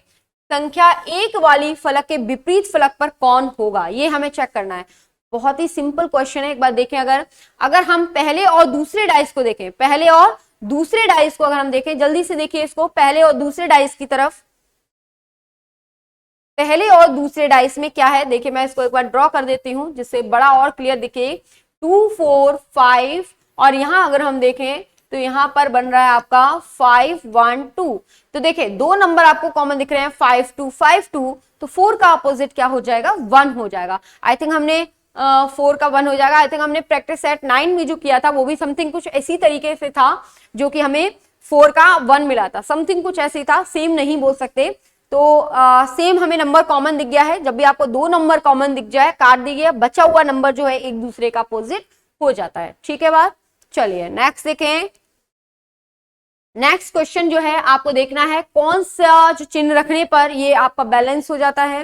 संख्या 1 वाली फलक के विपरीत फलक पर कौन होगा, ये हमें चेक करना है। बहुत ही सिंपल क्वेश्चन है, एक बार देखें। अगर हम पहले और दूसरे डाइस को देखें, पहले और दूसरे डाइस को अगर हम देखें, जल्दी से देखिए इसको, पहले और दूसरे डाइस की तरफ। पहले और दूसरे डाइस में क्या है, देखिए मैं इसको एक बार ड्रॉ कर देती हूँ जिससे बड़ा और क्लियर दिखे। 2 4 5 और यहाँ अगर हम देखें तो यहाँ पर बन रहा है आपका 5 1 2। तो देखिए दो नंबर आपको कॉमन दिख रहे हैं 5 2 5 2, तो 4 का अपोजिट क्या हो जाएगा, 1 हो जाएगा। आई थिंक हमने 4 का 1 हो जाएगा। आई थिंक हमने प्रैक्टिस सेट 9 में जो किया था वो भी समथिंग कुछ इसी तरीके से था, जो कि हमें 4 का 1 मिला था, समथिंग कुछ ऐसी था, सेम नहीं बोल सकते। तो सेम हमें नंबर कॉमन दिख गया है। जब भी आपको दो नंबर कॉमन दिख जाए, काट दीजिए, बचा हुआ नंबर जो है एक दूसरे का अपोजिट हो जाता है। ठीक है बात, चलिए नेक्स्ट देखें। नेक्स्ट क्वेश्चन जो है आपको देखना है कौन सा जो चिन्ह रखने पर ये आपका बैलेंस हो जाता है।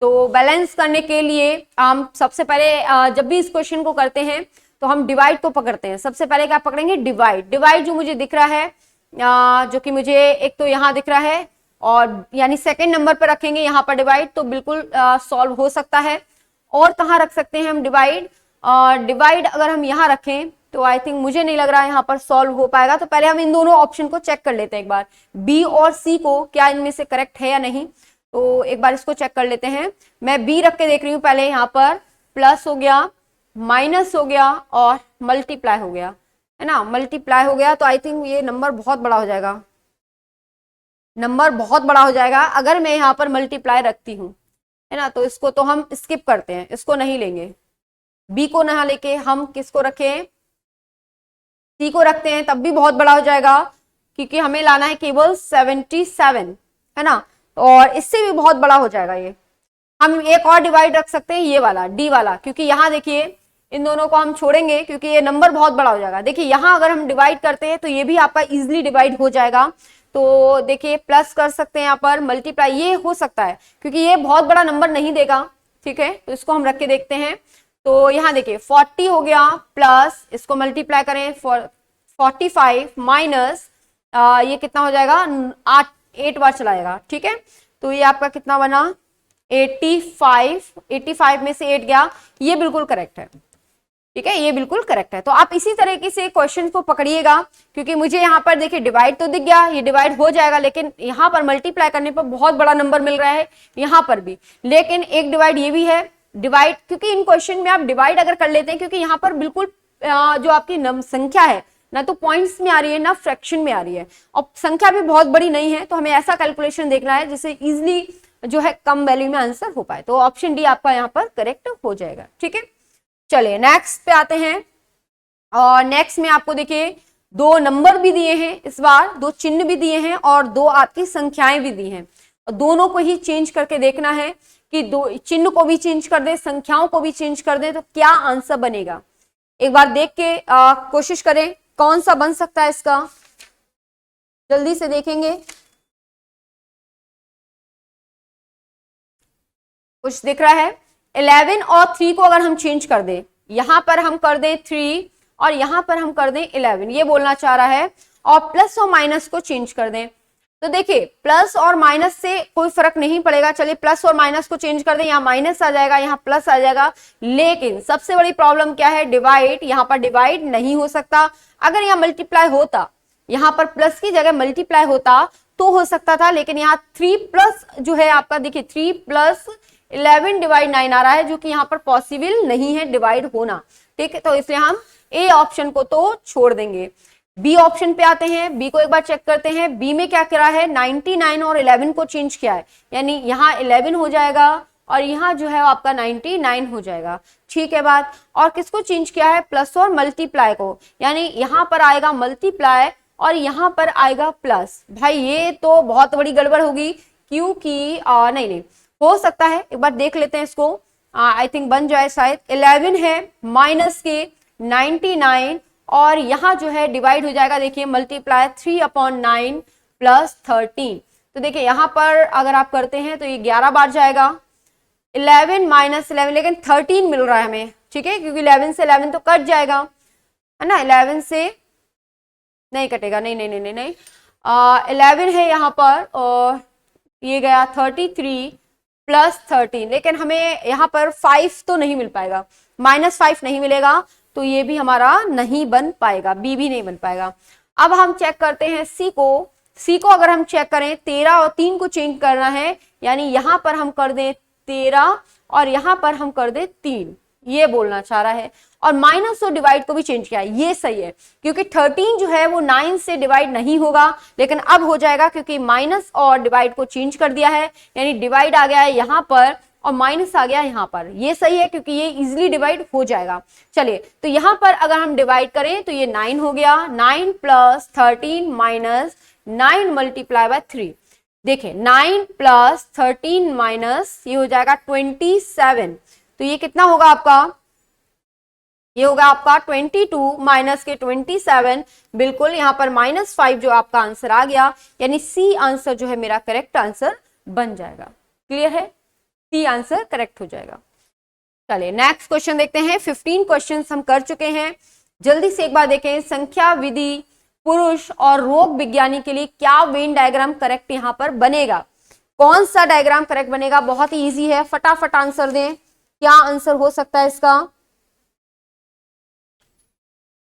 तो बैलेंस करने के लिए हम सबसे पहले जब भी इस क्वेश्चन को करते हैं तो हम डिवाइड को पकड़ते हैं। सबसे पहले क्या पकड़ेंगे, डिवाइड। डिवाइड जो मुझे दिख रहा है, जो कि मुझे एक तो यहाँ दिख रहा है, और यानी सेकंड नंबर पर रखेंगे यहाँ पर डिवाइड, तो बिल्कुल सॉल्व हो सकता है। और कहाँ रख सकते हैं हम डिवाइड, डिवाइड अगर हम यहाँ रखें तो आई थिंक मुझे नहीं लग रहा है यहाँ पर सॉल्व हो पाएगा। तो पहले हम इन दोनों ऑप्शन को चेक कर लेते हैं एक बार, बी और सी को, क्या इनमें से करेक्ट है या नहीं। तो एक बार इसको चेक कर लेते हैं। मैं बी रख के देख रही हूँ पहले। यहाँ पर प्लस हो गया, माइनस हो गया और मल्टीप्लाई हो गया, है ना, मल्टीप्लाई हो गया। तो आई थिंक ये नंबर बहुत बड़ा हो जाएगा, नंबर बहुत बड़ा हो जाएगा अगर मैं यहाँ पर मल्टीप्लाई रखती हूँ, है ना। तो इसको तो हम स्किप करते हैं, इसको नहीं लेंगे, बी को ना लेके हम किसको रखें, सी को रखते हैं, तब भी बहुत बड़ा हो जाएगा क्योंकि हमें लाना है केवल 77, है ना। और इससे भी बहुत बड़ा हो जाएगा ये। हम एक और डिवाइड रख सकते हैं, ये वाला डी वाला, क्योंकि यहाँ देखिए इन दोनों को हम छोड़ेंगे क्योंकि ये नंबर बहुत बड़ा हो जाएगा। देखिए यहाँ अगर हम डिवाइड करते हैं तो ये भी आपका इजिली डिवाइड हो जाएगा। तो देखिए प्लस कर सकते हैं यहाँ पर, मल्टीप्लाई ये हो सकता है क्योंकि ये बहुत बड़ा नंबर नहीं देगा। ठीक है, तो इसको हम रख के देखते हैं। तो यहाँ देखिए 40 हो गया, प्लस इसको मल्टीप्लाई करें 45 माइनस ये कितना हो जाएगा, 8 बार चलाएगा। ठीक है, तो ये आपका कितना बना 85 में से 8 गया, ये बिल्कुल करेक्ट है। ठीक है, ये बिल्कुल करेक्ट है। तो आप इसी तरीके से क्वेश्चन को पकड़िएगा, क्योंकि मुझे यहाँ पर देखिए डिवाइड तो दिख गया, ये डिवाइड हो जाएगा, लेकिन यहाँ पर मल्टीप्लाई करने पर बहुत बड़ा नंबर मिल रहा है, यहाँ पर भी। लेकिन एक डिवाइड ये भी है, डिवाइड क्योंकि इन क्वेश्चन में आप डिवाइड अगर कर लेते हैं, क्योंकि यहाँ पर बिल्कुल जो आपकी संख्या है ना तो पॉइंट्स में आ रही है ना फ्रैक्शन में आ रही है, और संख्या भी बहुत बड़ी नहीं है, तो हमें ऐसा कैलकुलेशन देखना है जिससे इजिली जो है कम वैल्यू में आंसर हो पाए। तो ऑप्शन डी आपका यहाँ पर करेक्ट हो जाएगा। ठीक है, चलिए नेक्स्ट पे आते हैं। और नेक्स्ट में आपको देखिए दो नंबर भी दिए हैं, इस बार दो चिन्ह भी दिए हैं और दो आपकी संख्याएं भी दी हैं, और दोनों को ही चेंज करके देखना है कि दो चिन्ह को भी चेंज कर दे, संख्याओं को भी चेंज कर दे, तो क्या आंसर बनेगा। एक बार देख के कोशिश करें कौन सा बन सकता है इसका, जल्दी से देखेंगे। कुछ दिख रहा है 11 और 3 को अगर हम चेंज कर दें, यहां पर हम कर दें 3 और यहां पर हम कर दें 11, ये बोलना चाह रहा है, और प्लस और माइनस को चेंज कर दें। तो देखिए प्लस और माइनस से कोई फर्क नहीं पड़ेगा, चलिए प्लस और माइनस को चेंज कर दें, यहाँ माइनस आ जाएगा, यहाँ प्लस आ जाएगा। लेकिन सबसे बड़ी प्रॉब्लम क्या है, डिवाइड, यहाँ पर डिवाइड नहीं हो सकता। अगर यहाँ मल्टीप्लाई होता, यहाँ पर प्लस की जगह मल्टीप्लाई होता तो हो सकता था, लेकिन यहाँ 3 प्लस जो है आपका, देखिए 3 प्लस 11 डिवाइड 9 आ रहा है, जो कि यहाँ पर पॉसिबल नहीं है डिवाइड होना। ठीक है, तो इसलिए हम ए ऑप्शन को तो छोड़ देंगे। बी ऑप्शन पे आते हैं, बी को एक बार चेक करते हैं। बी में क्या करा है, 99 और 11 को चेंज किया है, यानी यहाँ 11 हो जाएगा और यहाँ जो है आपका 99 हो जाएगा। ठीक है बात, और किसको चेंज किया है, प्लस और मल्टीप्लाई को, यानी यहाँ पर आएगा मल्टीप्लाई और यहाँ पर आएगा प्लस। भाई ये तो बहुत बड़ी गड़बड़ होगी, क्योंकि नहीं हो सकता है, एक बार देख लेते हैं इसको, आई थिंक बन जाए शायद। 11 है माइनस के 99 और यहाँ जो है डिवाइड हो जाएगा, देखिए मल्टीप्लाई 3/9 प्लस 13। तो देखिए यहाँ पर अगर आप करते हैं तो ये 11 बार जाएगा, 11 माइनस 11, लेकिन 13 मिल रहा है हमें। ठीक है, क्योंकि 11 से 11 तो कट जाएगा, है ना, 11 से नहीं कटेगा, नहीं नहीं नहीं नहीं, नहीं। 11 है यहाँ पर और ये गया 33 प्लस 13, लेकिन हमें यहाँ पर 5 तो नहीं मिल पाएगा, -5 नहीं मिलेगा, तो ये भी हमारा नहीं बन पाएगा, बी भी नहीं बन पाएगा। अब हम चेक करते हैं सी को। सी को अगर हम चेक करें 13 और 3 को चेंज करना है, यानी यहां पर हम कर दें 13 और यहां पर हम कर दें 3, ये बोलना चाह रहा है। और माइनस और डिवाइड को भी चेंज किया, ये सही है क्योंकि 13 जो है वो 9 से डिवाइड नहीं होगा, लेकिन अब हो जाएगा क्योंकि माइनस और डिवाइड को चेंज कर दिया है, यानी डिवाइड आ गया है यहां पर और माइनस आ गया यहां पर। ये सही है क्योंकि ये इजिली डिवाइड हो जाएगा। चलिए, तो यहां पर अगर हम डिवाइड करें तो ये 9 हो गया, 9 प्लस 13 माइनस 9 मल्टीप्लाई बाय 3। देखिए 9 प्लस 13 माइनस ये हो जाएगा 27, तो ये कितना होगा आपका, ये होगा आपका 22 माइनस के 27, बिल्कुल यहां पर -5 जो आपका आंसर आ गया, यानी सी आंसर जो है मेरा करेक्ट आंसर बन जाएगा। क्लियर है, सी आंसर करेक्ट हो जाएगा। चलिए नेक्स्ट क्वेश्चन देखते हैं। 15 क्वेश्चंस हम कर चुके हैं, जल्दी से एक बार देखें। संख्या विधि पुरुष और रोग विज्ञानी के लिए क्या वेन डायग्राम करेक्ट यहां पर बनेगा? कौन सा डायग्राम करेक्ट बनेगा? बहुत ही इजी है, फटाफट आंसर दें। क्या आंसर हो सकता है इसका?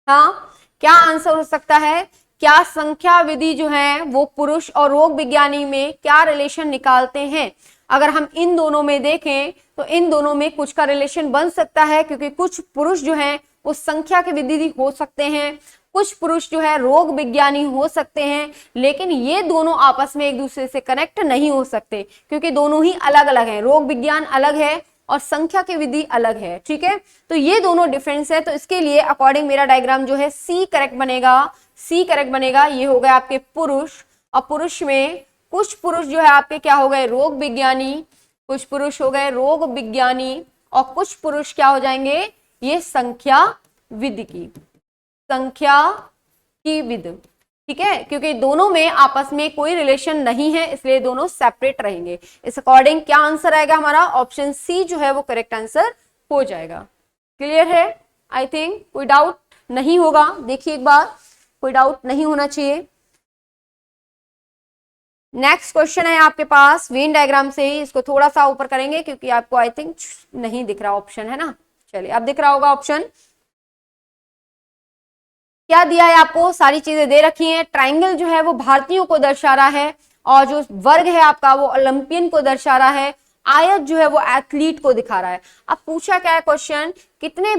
हाँ, क्या आंसर हो सकता है? क्या संख्या विधि जो है वो पुरुष और रोग विज्ञानी में क्या रिलेशन निकालते हैं? अगर हम इन दोनों में देखें तो इन दोनों में कुछ का रिलेशन बन सकता है, क्योंकि कुछ पुरुष जो हैं वो संख्या के विधि हो सकते हैं, कुछ पुरुष जो है रोग विज्ञानी हो सकते हैं, लेकिन ये दोनों आपस में एक दूसरे से कनेक्ट नहीं हो सकते क्योंकि दोनों ही अलग अलग हैं। रोग विज्ञान अलग है और संख्या की विधि अलग है, ठीक है। तो ये दोनों डिफरेंस है, तो इसके लिए अकॉर्डिंग मेरा डायग्राम जो है सी करेक्ट बनेगा। सी करेक्ट बनेगा। ये हो गए आपके पुरुष, और पुरुष में कुछ पुरुष जो है आपके क्या हो गए? रोग विज्ञानी। कुछ पुरुष हो गए रोग विज्ञानी और कुछ पुरुष क्या हो जाएंगे? ये संख्या विधि की, संख्या की विधि, ठीक है, क्योंकि दोनों में आपस में कोई रिलेशन नहीं है, इसलिए दोनों सेपरेट रहेंगे। इस अकॉर्डिंग क्या आंसर आएगा हमारा? ऑप्शन सी जो है वो करेक्ट आंसर हो जाएगा। क्लियर है? आई थिंक कोई डाउट नहीं होगा। देखिए एक बार, कोई डाउट नहीं होना चाहिए। नेक्स्ट क्वेश्चन है आपके पास वेन डायग्राम से ही, इसको थोड़ा सा ऊपर करेंगे क्योंकि आपको आई थिंक नहीं दिख रहा ऑप्शन, है ना। चलिए अब दिख रहा होगा ऑप्शन। क्या दिया है आपको? सारी चीजें दे रखी हैं। ट्राइंगल जो है वो भारतीयों को दर्शा रहा है, और जो वर्ग है आपका वो ओलंपियन को दर्शा रहा है। आयत जो है वो एथलीट को दिखा रहा है। अब पूछा क्या है क्वेश्चन? कितने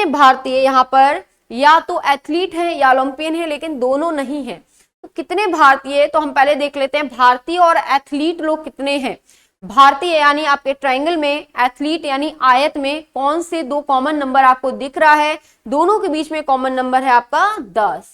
भारतीय यहाँ पर या तो एथलीट हैं या ओलंपियन है, लेकिन दोनों नहीं है। तो कितने भारतीय? तो हम पहले देख लेते हैं भारतीय और एथलीट लोग कितने हैं। भारतीय यानी आपके ट्रायंगल में, एथलीट यानी आयत में कौन से दो कॉमन नंबर आपको दिख रहा है? दोनों के बीच में कॉमन नंबर है आपका 10।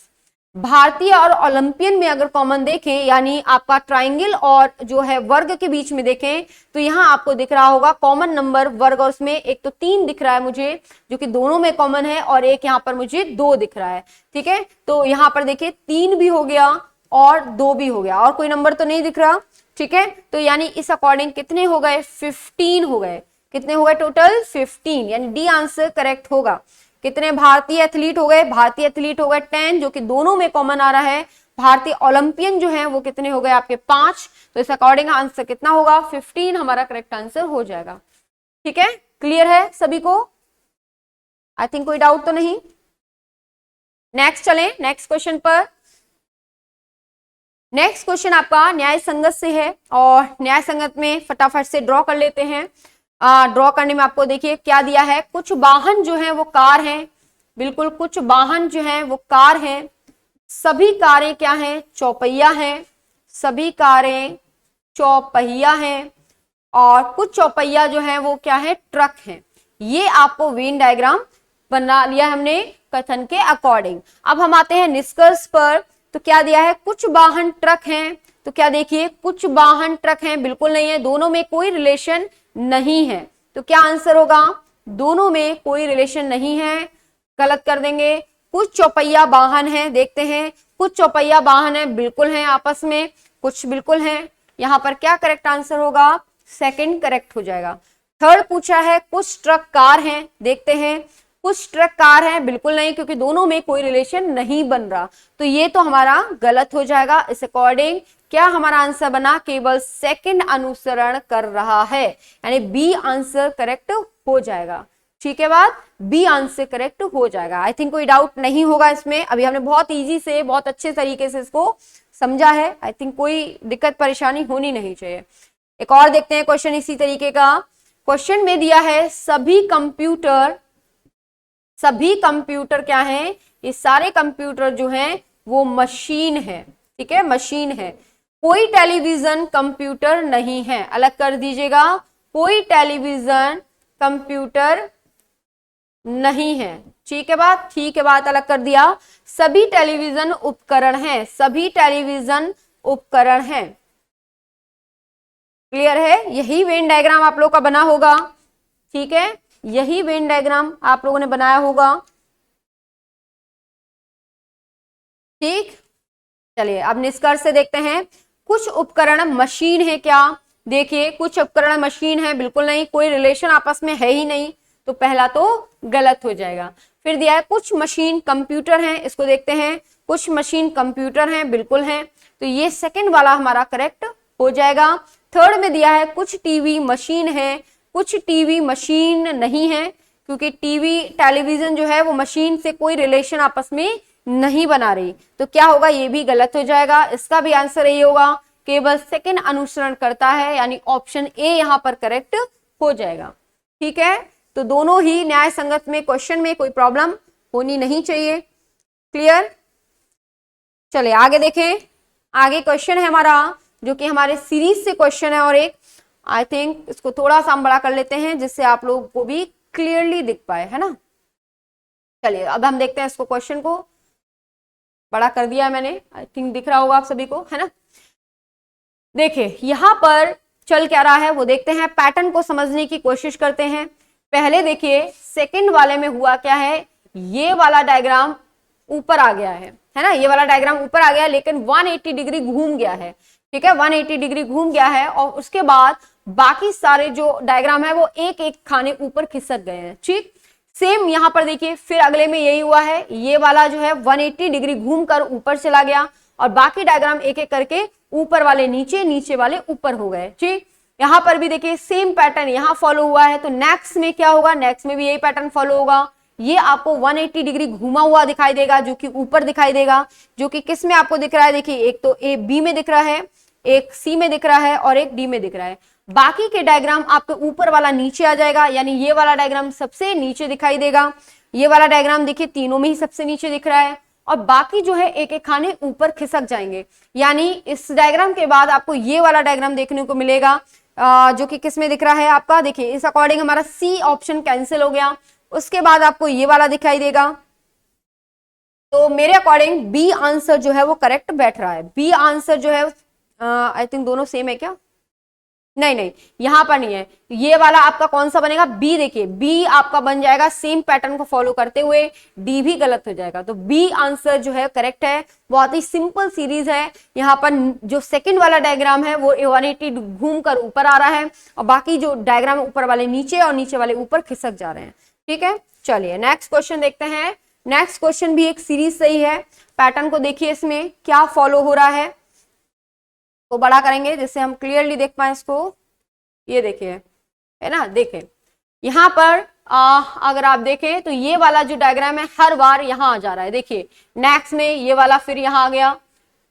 भारतीय और ओलंपियन में अगर कॉमन देखें, यानी आपका ट्रायंगल और जो है वर्ग के बीच में देखें, तो यहां आपको दिख रहा होगा कॉमन नंबर वर्ग, और उसमें एक तो 3 दिख रहा है मुझे, जो कि दोनों में कॉमन है, और एक यहाँ पर मुझे 2 दिख रहा है, ठीक है। तो यहाँ पर देखिए 3 भी हो गया और 2 भी हो गया, और कोई नंबर तो नहीं दिख रहा, ठीक है। तो यानी इस अकॉर्डिंग कितने हो गए? 15 हो गए। कितने हो गए टोटल? 15, यानी डी आंसर करेक्ट होगा। कितने भारतीय एथलीट हो गए? भारतीय एथलीट हो गए 10, जो कि दोनों में कॉमन आ रहा है। भारतीय ओलंपियन जो है वो कितने हो गए आपके? 5। तो इस अकॉर्डिंग आंसर कितना होगा? 15 हमारा करेक्ट आंसर हो जाएगा, ठीक है। क्लियर है सभी को? आई थिंक कोई डाउट तो नहीं। नेक्स्ट चलें, नेक्स्ट क्वेश्चन पर। नेक्स्ट क्वेश्चन आपका न्याय संगत से है, और न्याय संगत में फटाफट से ड्रॉ कर लेते हैं। ड्रॉ करने में आपको देखिए क्या दिया है। कुछ वाहन जो है वो कार हैं, बिल्कुल कुछ वाहन जो है वो कार हैं। सभी कारें क्या हैं? चौपहिया हैं। सभी कारें चौपहिया हैं, और कुछ चौपहिया जो है वो क्या है? ट्रक हैं। ये आपको वेन डायग्राम बना लिया हमने कथन के अकॉर्डिंग। अब हम आते हैं निष्कर्ष पर। तो क्या दिया है? कुछ वाहन ट्रक हैं। तो क्या देखिए, कुछ वाहन ट्रक हैं, बिल्कुल नहीं है, दोनों में कोई रिलेशन नहीं है। तो क्या आंसर होगा? दोनों में कोई रिलेशन नहीं है, गलत कर देंगे। कुछ चौपहिया वाहन है, देखते हैं। कुछ चौपहिया वाहन है, बिल्कुल हैं आपस में, कुछ बिल्कुल हैं। यहां पर क्या करेक्ट आंसर होगा? सेकंड करेक्ट हो जाएगा। थर्ड पूछा है कुछ ट्रक कार हैं, देखते हैं। कुछ ट्रक कार है, बिल्कुल नहीं, क्योंकि दोनों में कोई रिलेशन नहीं बन रहा, तो ये तो हमारा गलत हो जाएगा। इस अकॉर्डिंग क्या हमारा आंसर बना? केवल सेकंड अनुसरण कर रहा है, यानी बी आंसर करेक्ट हो जाएगा, ठीक है बात। बी आंसर करेक्ट हो जाएगा। आई थिंक कोई डाउट नहीं होगा इसमें। अभी हमने बहुत इजी से, बहुत अच्छे तरीके से इसको समझा है? आई थिंक कोई दिक्कत परेशानी होनी नहीं चाहिए। एक और देखते हैं क्वेश्चन इसी तरीके का। क्वेश्चन में दिया है सभी कंप्यूटर क्या है? ये सारे कंप्यूटर जो हैं वो मशीन है, ठीक है, मशीन है। कोई टेलीविजन कंप्यूटर नहीं है, अलग कर दीजिएगा, कोई टेलीविजन कंप्यूटर नहीं है। ठीक है बात, ठीक है बात, अलग कर दिया। सभी टेलीविजन उपकरण हैं, सभी टेलीविजन उपकरण हैं। क्लियर है? यही वेन डायग्राम आप लोग का बना होगा, ठीक है, यही वेन डायग्राम आप लोगों ने बनाया होगा। ठीक, चलिए अब निष्कर्ष से देखते हैं। कुछ उपकरण मशीन है क्या? देखिए, कुछ उपकरण मशीन है, बिल्कुल नहीं, कोई रिलेशन आपस में है ही नहीं, तो पहला तो गलत हो जाएगा। फिर दिया है कुछ मशीन कंप्यूटर हैं, इसको देखते हैं। कुछ मशीन कंप्यूटर हैं, बिल्कुल हैं, तो ये सेकंड वाला हमारा करेक्ट हो जाएगा। थर्ड में दिया है कुछ टीवी मशीन है, कुछ टीवी मशीन नहीं है, क्योंकि टीवी टेलीविजन जो है वो मशीन से कोई रिलेशन आपस में नहीं बना रही, तो क्या होगा, ये भी गलत हो जाएगा। इसका भी आंसर यही होगा, केवल सेकंड अनुसरण करता है, यानी ऑप्शन ए यहां पर करेक्ट हो जाएगा। ठीक है, तो दोनों ही न्याय संगत में क्वेश्चन में कोई प्रॉब्लम होनी नहीं चाहिए। क्लियर? चलिए आगे देखें। आगे क्वेश्चन है हमारा, जो कि हमारे सीरीज से क्वेश्चन है, और एक आई थिंक इसको थोड़ा सा हम बड़ा कर लेते हैं जिससे आप लोगों को भी क्लियरली दिख पाए, है ना। चलिए अब हम देखते हैं इसको, क्वेश्चन को बड़ा कर दिया है मैंने, आई थिंक दिख रहा होगा आप सभी को, है ना। देखिए यहां पर चल क्या रहा है वो देखते हैं, पैटर्न को समझने की कोशिश करते हैं। पहले देखिए सेकंड वाले में हुआ क्या है, ये वाला डायग्राम ऊपर आ गया है ना, ये वाला डायग्राम ऊपर आ गया, लेकिन 180 डिग्री घूम गया है। ठीक है, 180 डिग्री घूम गया है, और उसके बाद बाकी सारे जो डायग्राम है वो एक एक खाने ऊपर खिसक गए हैं। ठीक, सेम यहां पर देखिए, फिर अगले में यही हुआ है, ये वाला जो है 180 डिग्री घूमकर ऊपर चला गया, और बाकी डायग्राम एक एक करके ऊपर वाले नीचे, नीचे वाले ऊपर हो गए। ठीक, यहां पर भी देखिए सेम पैटर्न यहां फॉलो हुआ है, तो नेक्स्ट में क्या होगा, नेक्स्ट में भी यही पैटर्न फॉलो होगा। ये आपको 180 डिग्री घुमा हुआ दिखाई देगा, जो कि ऊपर दिखाई देगा, जो कि किस में आपको दिख रहा है, देखिए एक तो ए बी में दिख रहा है, एक सी में दिख रहा है, और एक डी में दिख रहा है। बाकी के डायग्राम आपके ऊपर वाला नीचे आ जाएगा, यानी ये वाला डायग्राम सबसे नीचे दिखाई देगा, ये वाला डायग्राम देखिए तीनों में ही सबसे नीचे दिख रहा है, और बाकी जो है एक एक खाने ऊपर खिसक जाएंगे। यानी इस डायग्राम के बाद आपको ये वाला डायग्राम देखने को मिलेगा, जो कि किस में दिख रहा है आपका, देखिए इस अकॉर्डिंग हमारा सी ऑप्शन कैंसिल हो गया, उसके बाद आपको ये वाला दिखाई देगा। तो मेरे अकॉर्डिंग बी आंसर जो है वो करेक्ट बैठ रहा है। बी आंसर जो है आई थिंक दोनों सेम है क्या, नहीं नहीं, यहां पर नहीं है, ये वाला आपका कौन सा बनेगा, बी। देखिए बी आपका बन जाएगा सेम पैटर्न को फॉलो करते हुए, डी भी गलत हो जाएगा, तो बी आंसर जो है करेक्ट है। बहुत ही सिंपल सीरीज है, यहाँ पर जो सेकंड वाला डायग्राम है वो 180 घूम कर ऊपर आ रहा है, और बाकी जो डायग्राम ऊपर वाले नीचे और नीचे वाले ऊपर खिसक जा रहे हैं। ठीक है, चलिए नेक्स्ट क्वेश्चन देखते हैं। नेक्स्ट क्वेश्चन भी एक सीरीज से ही है, पैटर्न को देखिए इसमें क्या फॉलो हो रहा है, तो बड़ा करेंगे जिससे हम क्लियरली देख पाए इसको। ये देखिए, है ना, देखें यहां पर अगर आप देखें तो ये वाला जो डायग्राम है हर बार यहां आ जा रहा है। देखिए नेक्स्ट में ये वाला फिर यहां आ गया,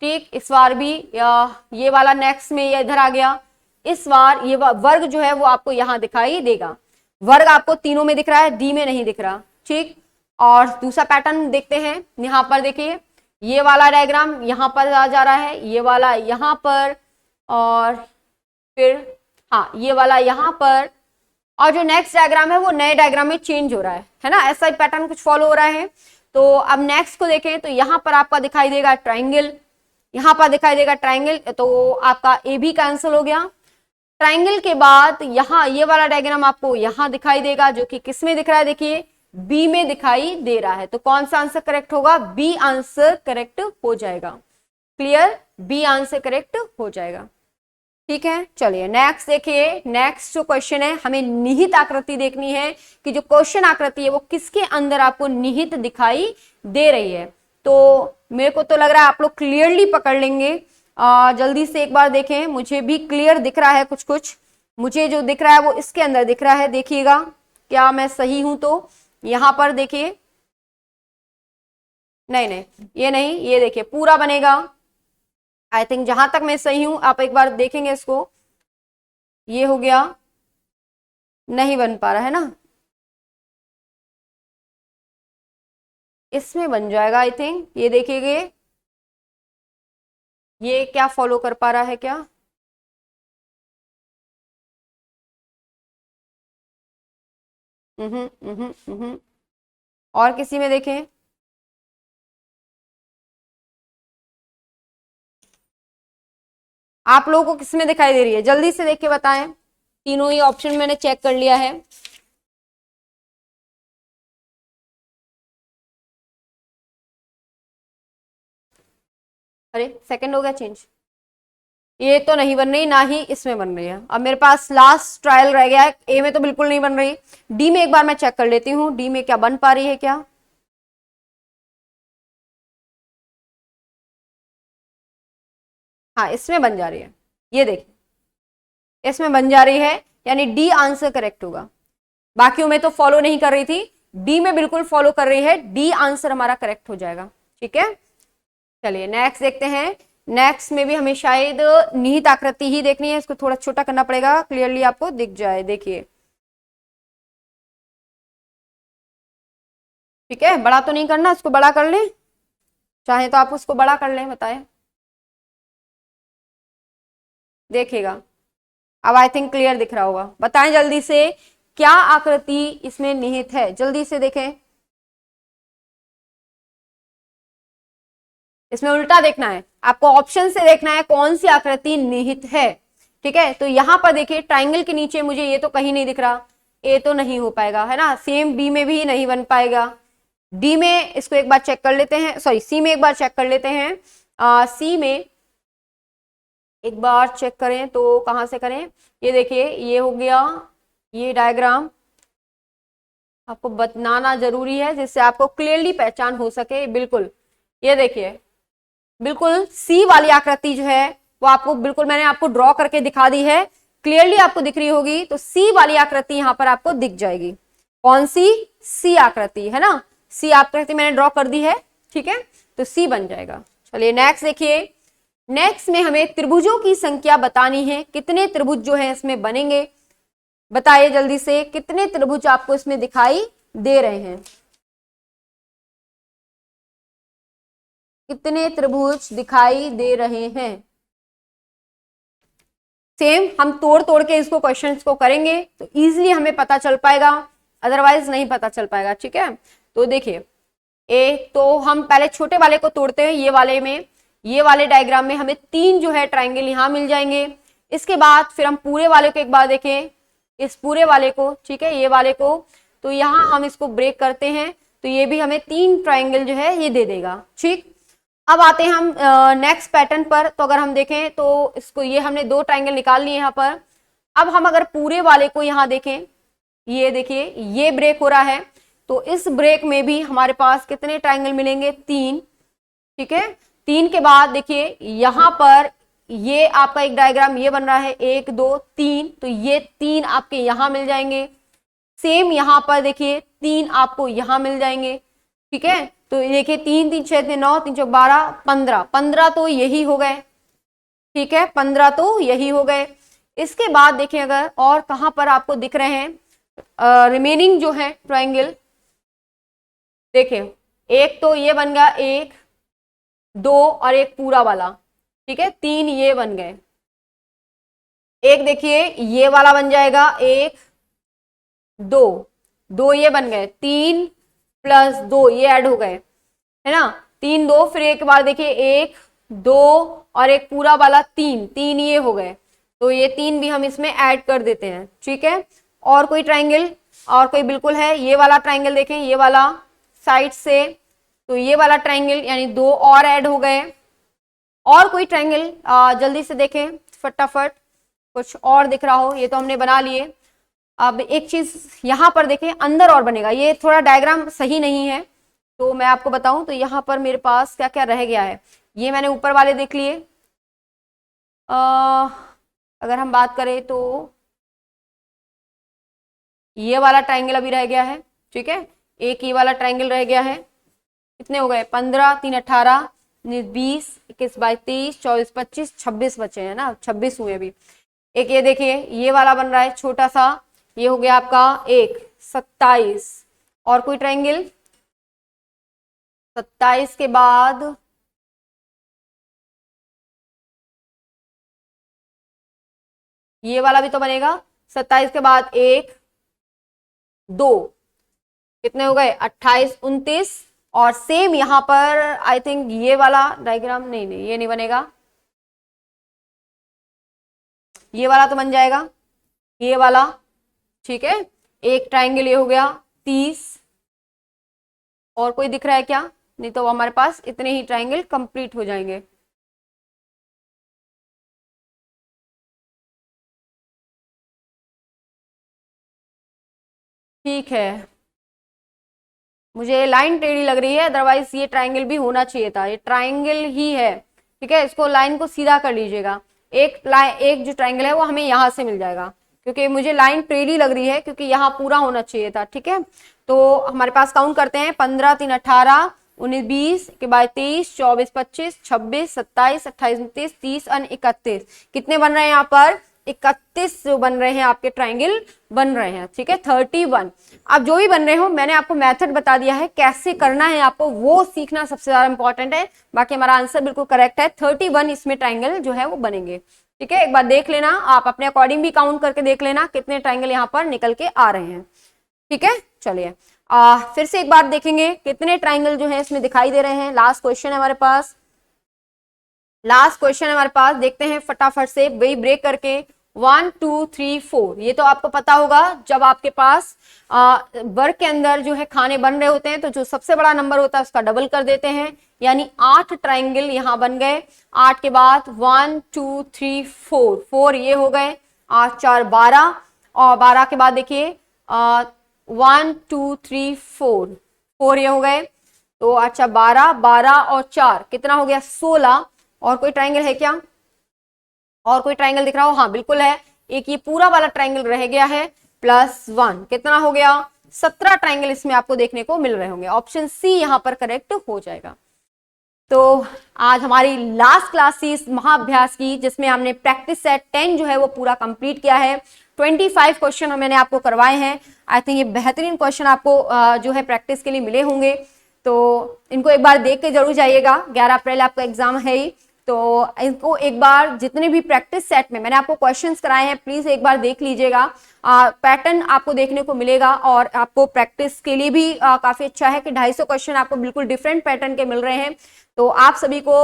ठीक, इस बार भी ये वाला नेक्स्ट में ये इधर आ गया, इस बार ये वर्ग जो है वो आपको यहां दिखाई देगा। वर्ग आपको तीनों में दिख रहा है, डी में नहीं दिख रहा। ठीक, और दूसरा पैटर्न देखते हैं, यहां पर देखिए ये वाला डायग्राम यहां पर आ जा रहा है, ये वाला यहां पर, और फिर हाँ ये वाला यहां पर, और जो नेक्स्ट डायग्राम है वो नए डायग्राम में चेंज हो रहा है ना, ऐसा ही पैटर्न कुछ फॉलो हो रहा है। तो अब नेक्स्ट को देखें तो यहां पर आपका दिखाई देगा ट्राइंगल, यहां पर दिखाई देगा ट्राइंगल, तो आपका ए भी कैंसिल हो गया। ट्राइंगल के बाद यहाँ ये वाला डायग्राम आपको यहां दिखाई देगा, जो कि किस में दिख रहा है, देखिए बी में दिखाई दे रहा है, तो कौन सा आंसर करेक्ट होगा, बी आंसर करेक्ट हो जाएगा। क्लियर, बी आंसर करेक्ट हो जाएगा। ठीक है, चलिए नेक्स्ट देखिए। नेक्स्ट जो क्वेश्चन है, हमें निहित आकृति देखनी है कि जो क्वेश्चन आकृति है वो किसके अंदर आपको निहित दिखाई दे रही है। तो मेरे को तो लग रहा है आप लोग क्लियरली पकड़ लेंगे। जल्दी से एक बार देखें, मुझे भी क्लियर दिख रहा है कुछ कुछ, मुझे जो दिख रहा है वो इसके अंदर दिख रहा है। देखिएगा क्या मैं सही हूं, तो यहां पर देखिए, नहीं नहीं ये नहीं, ये देखिए पूरा बनेगा, आई थिंक जहां तक मैं सही हूं, आप एक बार देखेंगे इसको। ये हो गया, नहीं बन पा रहा है ना, इसमें बन जाएगा आई थिंक। ये देखिएगा, ये क्या फॉलो कर पा रहा है क्या? हम्म हम्म हम्म। और किसी में देखें। आप लोगों को किसमें दिखाई दे रही है, जल्दी से देख के बताएं। तीनों ही ऑप्शन मैंने चेक कर लिया है। अरे सेकंड हो गया चेंज। ये तो नहीं बन रही, ना ही इसमें बन रही है। अब मेरे पास लास्ट ट्रायल रह गया है। ए में तो बिल्कुल नहीं बन रही, डी में एक बार मैं चेक कर लेती हूँ, डी में क्या बन पा रही है क्या। हाँ इसमें बन जा रही है, ये देखिए इसमें बन जा रही है, यानी डी आंसर करेक्ट होगा। बाकियों में तो फॉलो नहीं कर रही थी, डी में बिल्कुल फॉलो कर रही है, डी आंसर हमारा करेक्ट हो जाएगा। ठीक है, चलिए नेक्स्ट देखते हैं। नेक्स्ट में भी हमें शायद निहित आकृति ही देखनी है, इसको थोड़ा छोटा करना पड़ेगा, क्लियरली आपको दिख जाए। देखिए ठीक है, बड़ा तो नहीं करना, इसको बड़ा कर लें, चाहे तो आप उसको बड़ा कर लें, बताएं। देखिएगा अब आई थिंक क्लियर दिख रहा होगा, बताएं जल्दी से क्या आकृति इसमें निहित है, जल्दी से देखें। इसमें उल्टा देखना है आपको, ऑप्शन से देखना है कौन सी आकृति निहित है। ठीक है, तो यहां पर देखिए ट्राइंगल के नीचे मुझे ये तो कहीं नहीं दिख रहा, ए तो नहीं हो पाएगा है ना, सेम बी में भी नहीं बन पाएगा। डी में इसको एक बार चेक कर लेते हैं, सॉरी सी में एक बार चेक कर लेते हैं। सी में एक बार चेक करें तो कहां से करें, ये देखिए ये हो गया, ये डायग्राम आपको बनाना जरूरी है जिससे आपको क्लियरली पहचान हो सके। बिल्कुल ये देखिए, बिल्कुल सी वाली आकृति जो है वो आपको बिल्कुल मैंने आपको ड्रॉ करके दिखा दी है, क्लियरली आपको दिख रही होगी। तो सी वाली आकृति यहां पर आपको दिख जाएगी। कौन सी? सी आकृति है ना, सी आकृति मैंने ड्रॉ कर दी है। ठीक है, तो सी बन जाएगा। चलिए नेक्स्ट देखिए, नेक्स्ट में हमें त्रिभुजों की संख्या बतानी है, कितने त्रिभुज जो है इसमें बनेंगे, बताइए जल्दी से कितने त्रिभुज आपको इसमें दिखाई दे रहे हैं, कितने त्रिभुज दिखाई दे रहे हैं। सेम हम तोड़ तोड़ के इसको क्वेश्चंस को करेंगे तो इजीली हमें पता चल पाएगा, अदरवाइज नहीं पता चल पाएगा। ठीक है, तो देखिए ए, तो हम पहले छोटे वाले को तोड़ते हैं, ये वाले में, ये वाले डायग्राम में हमें 3 जो है ट्राइंगल यहां मिल जाएंगे। इसके बाद फिर हम पूरे वाले को एक बार देखें, इस पूरे वाले को, ठीक है ये वाले को, तो यहां हम इसको ब्रेक करते हैं तो ये भी हमें 3 ट्राइंगल जो है ये दे देगा। ठीक, अब आते हैं हम नेक्स्ट पैटर्न पर। तो अगर हम देखें तो इसको, ये हमने 2 ट्राइंगल निकाल लिए यहाँ पर। अब हम अगर पूरे वाले को यहाँ देखें, ये देखिए ये ब्रेक हो रहा है, तो इस ब्रेक में भी हमारे पास कितने ट्राइंगल मिलेंगे? 3। ठीक है, 3 के बाद देखिए यहां पर ये आपका एक डायग्राम ये बन रहा है, 1 2 3, तो ये 3 आपके यहां मिल जाएंगे। सेम यहां पर देखिए 3 आपको यहां मिल जाएंगे। ठीक है, तो देखिए 3 3 6 3 9 3 12 15, 15 तो यही हो गए। ठीक है, 15 तो यही हो गए। इसके बाद देखिए अगर और कहां पर आपको दिख रहे हैं रिमेनिंग जो है ट्राइंगल, देखिए एक तो ये बन गया, 1 2 और एक पूरा वाला। ठीक है, 3 ये बन गए। एक देखिए ये वाला बन जाएगा, 1 2 2 ये बन गए, 3 प्लस 2 ये ऐड हो गए है ना, 3 2, फिर एक बार देखिए 1 2 और एक पूरा वाला 3 3 ये हो गए, तो ये 3 भी हम इसमें ऐड कर देते हैं। ठीक है, और कोई ट्राइंगल, और कोई बिल्कुल है, ये वाला ट्राइंगल देखें, ये वाला साइड से, तो ये वाला ट्राइंगल यानी 2 और ऐड हो गए। और कोई ट्राइंगल जल्दी से देखें फटाफट, कुछ और दिख रहा हो, ये तो हमने बना लिए। अब एक चीज यहां पर देखें, अंदर और बनेगा, ये थोड़ा डायग्राम सही नहीं है तो मैं आपको बताऊं, तो यहां पर मेरे पास क्या क्या रह गया है, ये मैंने ऊपर वाले देख लिए। अगर हम बात करें तो ये वाला ट्राइंगल अभी रह गया है। ठीक है, एक ये वाला ट्राइंगल रह गया है, कितने हो गए? 15 3 18, 20, 21, 22, 23, 24, 25, 26 बचे हैं ना, 26 हुए अभी। एक ये देखिए ये वाला बन रहा है छोटा सा, ये हो गया आपका एक 27। और कोई ट्रायंगल 27 के बाद ये वाला भी तो बनेगा। 27 के बाद एक, दो, कितने हो गए 28, 29। और सेम यहां पर आई थिंक ये वाला डायग्राम, नहीं नहीं ये नहीं बनेगा, ये वाला तो बन जाएगा, ये वाला। ठीक है, एक ट्रायंगल ये हो गया 30। और कोई दिख रहा है क्या? नहीं तो हमारे पास इतने ही ट्रायंगल कंप्लीट हो जाएंगे। ठीक है, मुझे लाइन टेढ़ी लग रही है, अदरवाइज ये ट्रायंगल भी होना चाहिए था, ये ट्रायंगल ही है। ठीक है, इसको लाइन को सीधा कर लीजिएगा। एक जो ट्रायंगल है वो हमें यहां से मिल जाएगा, क्योंकि मुझे लाइन टेढ़ी लग रही है, क्योंकि यहाँ पूरा होना चाहिए था। ठीक है, तो हमारे पास काउंट करते हैं, 15, 3, 18, 19, 20 के बाद 23, 24, 25, 26, 27, 28, 29, 30 और 31। कितने बन रहे हैं यहाँ पर? 31 जो बन रहे हैं आपके ट्राइंगल बन रहे हैं। ठीक है, 31। अब जो भी बन रहे हो, मैंने आपको मेथड बता दिया है, कैसे करना है आपको वो सीखना सबसे ज्यादा इंपॉर्टेंट है। बाकी हमारा आंसर बिल्कुल करेक्ट है, 31 इसमें ट्राइंगल जो है वो बनेंगे। ठीक है, एक बार देख लेना, आप अपने अकॉर्डिंग भी काउंट करके देख लेना कितने ट्राइंगल यहाँ पर निकल के आ रहे हैं। ठीक है, चलिए फिर से एक बार देखेंगे कितने ट्राइंगल जो है इसमें दिखाई दे रहे हैं। लास्ट क्वेश्चन है हमारे पास, देखते हैं फटाफट से वही ब्रेक करके। 1, 2, 3, 4, ये तो आपको पता होगा, जब आपके पास वर्ग के अंदर जो है खाने बन रहे होते हैं तो जो सबसे बड़ा नंबर होता है उसका डबल कर देते हैं, यानी 8 ट्राइंगल यहां बन गए। 8 के बाद 1, 2, 3, 4, 4 ये हो गए, 8, 4, 12। और 12 के बाद देखिए 1, 2, 3, 4, 4 ये हो गए। तो अच्छा 12, 12 और 4 कितना हो गया 16। और कोई ट्राइंगल है क्या? और कोई ट्राइंगल दिख रहा हो? हाँ बिल्कुल है, एक ये पूरा वाला ट्राइंगल रह गया है, +1 कितना हो गया 17 ट्राइंगल इसमें आपको देखने को मिल रहे होंगे। ऑप्शन सी यहां पर करेक्ट हो जाएगा। तो आज हमारी लास्ट क्लास थी इस महाअभ्यास की, जिसमें हमने प्रैक्टिस सेट 10 जो है वो पूरा कंप्लीट किया है। 25 क्वेश्चन मैंने आपको करवाए हैं। आई थिंक ये बेहतरीन क्वेश्चन आपको जो है प्रैक्टिस के लिए मिले होंगे, तो इनको एक बार देख के जरूर जाइएगा। 11 अप्रैल आपका एग्जाम है ही, तो इनको एक बार जितने भी प्रैक्टिस सेट में मैंने आपको क्वेश्चंस कराए हैं प्लीज एक बार देख लीजिएगा। पैटर्न आपको देखने को मिलेगा, और आपको प्रैक्टिस के लिए भी काफी अच्छा है कि 250 क्वेश्चन आपको बिल्कुल डिफरेंट पैटर्न के मिल रहे हैं। तो आप सभी को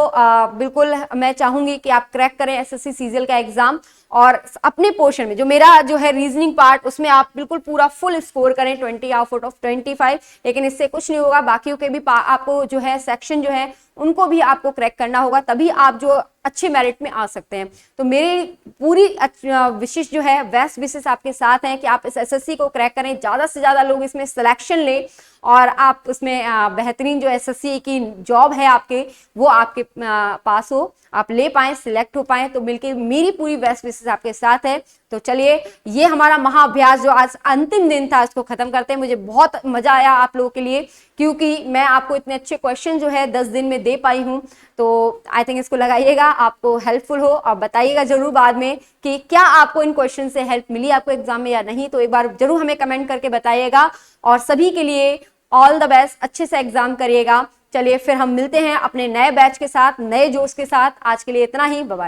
बिल्कुल मैं चाहूंगी कि आप क्रैक करें एसएससी सीजीएल का एग्जाम, और अपने पोर्शन में जो मेरा जो है रीजनिंग पार्ट उसमें आप बिल्कुल पूरा फुल स्कोर करें 20 आउट ऑफ 25। लेकिन इससे कुछ नहीं होगा, बाकियों के भी आपको जो है सेक्शन जो है उनको भी आपको क्रैक करना होगा, तभी आप जो अच्छे मेरिट में आ सकते हैं। तो मेरी पूरी विशेष जो है बेस्ट विशेष आपके साथ हैं कि आप इस एसएससी को क्रैक करें, ज्यादा से ज्यादा लोग इसमें सिलेक्शन लें, और आप उसमें बेहतरीन जो एसएससी की जॉब है आपके वो आपके पास हो, आप ले पाए, सिलेक्ट हो पाए। तो मिलके मेरी पूरी बेस्ट विशेष आपके साथ है। तो चलिए ये हमारा महाअभ्यास जो आज अंतिम दिन था इसको खत्म करते हैं। मुझे बहुत मजा आया आप लोगों के लिए, क्योंकि मैं आपको इतने अच्छे क्वेश्चन जो है 10 दिन में दे पाई हूँ। तो आई थिंक इसको लगाइएगा, आपको हेल्पफुल हो, और बताइएगा जरूर बाद में कि क्या आपको इन क्वेश्चन से हेल्प मिली आपको एग्जाम में या नहीं। तो एक बार जरूर हमें कमेंट करके बताइएगा, और सभी के लिए ऑल द बेस्ट, अच्छे से एग्जाम करिएगा। चलिए फिर हम मिलते हैं अपने नए बैच के साथ, नए जोश के साथ। आज के लिए इतना ही, बाय बाय।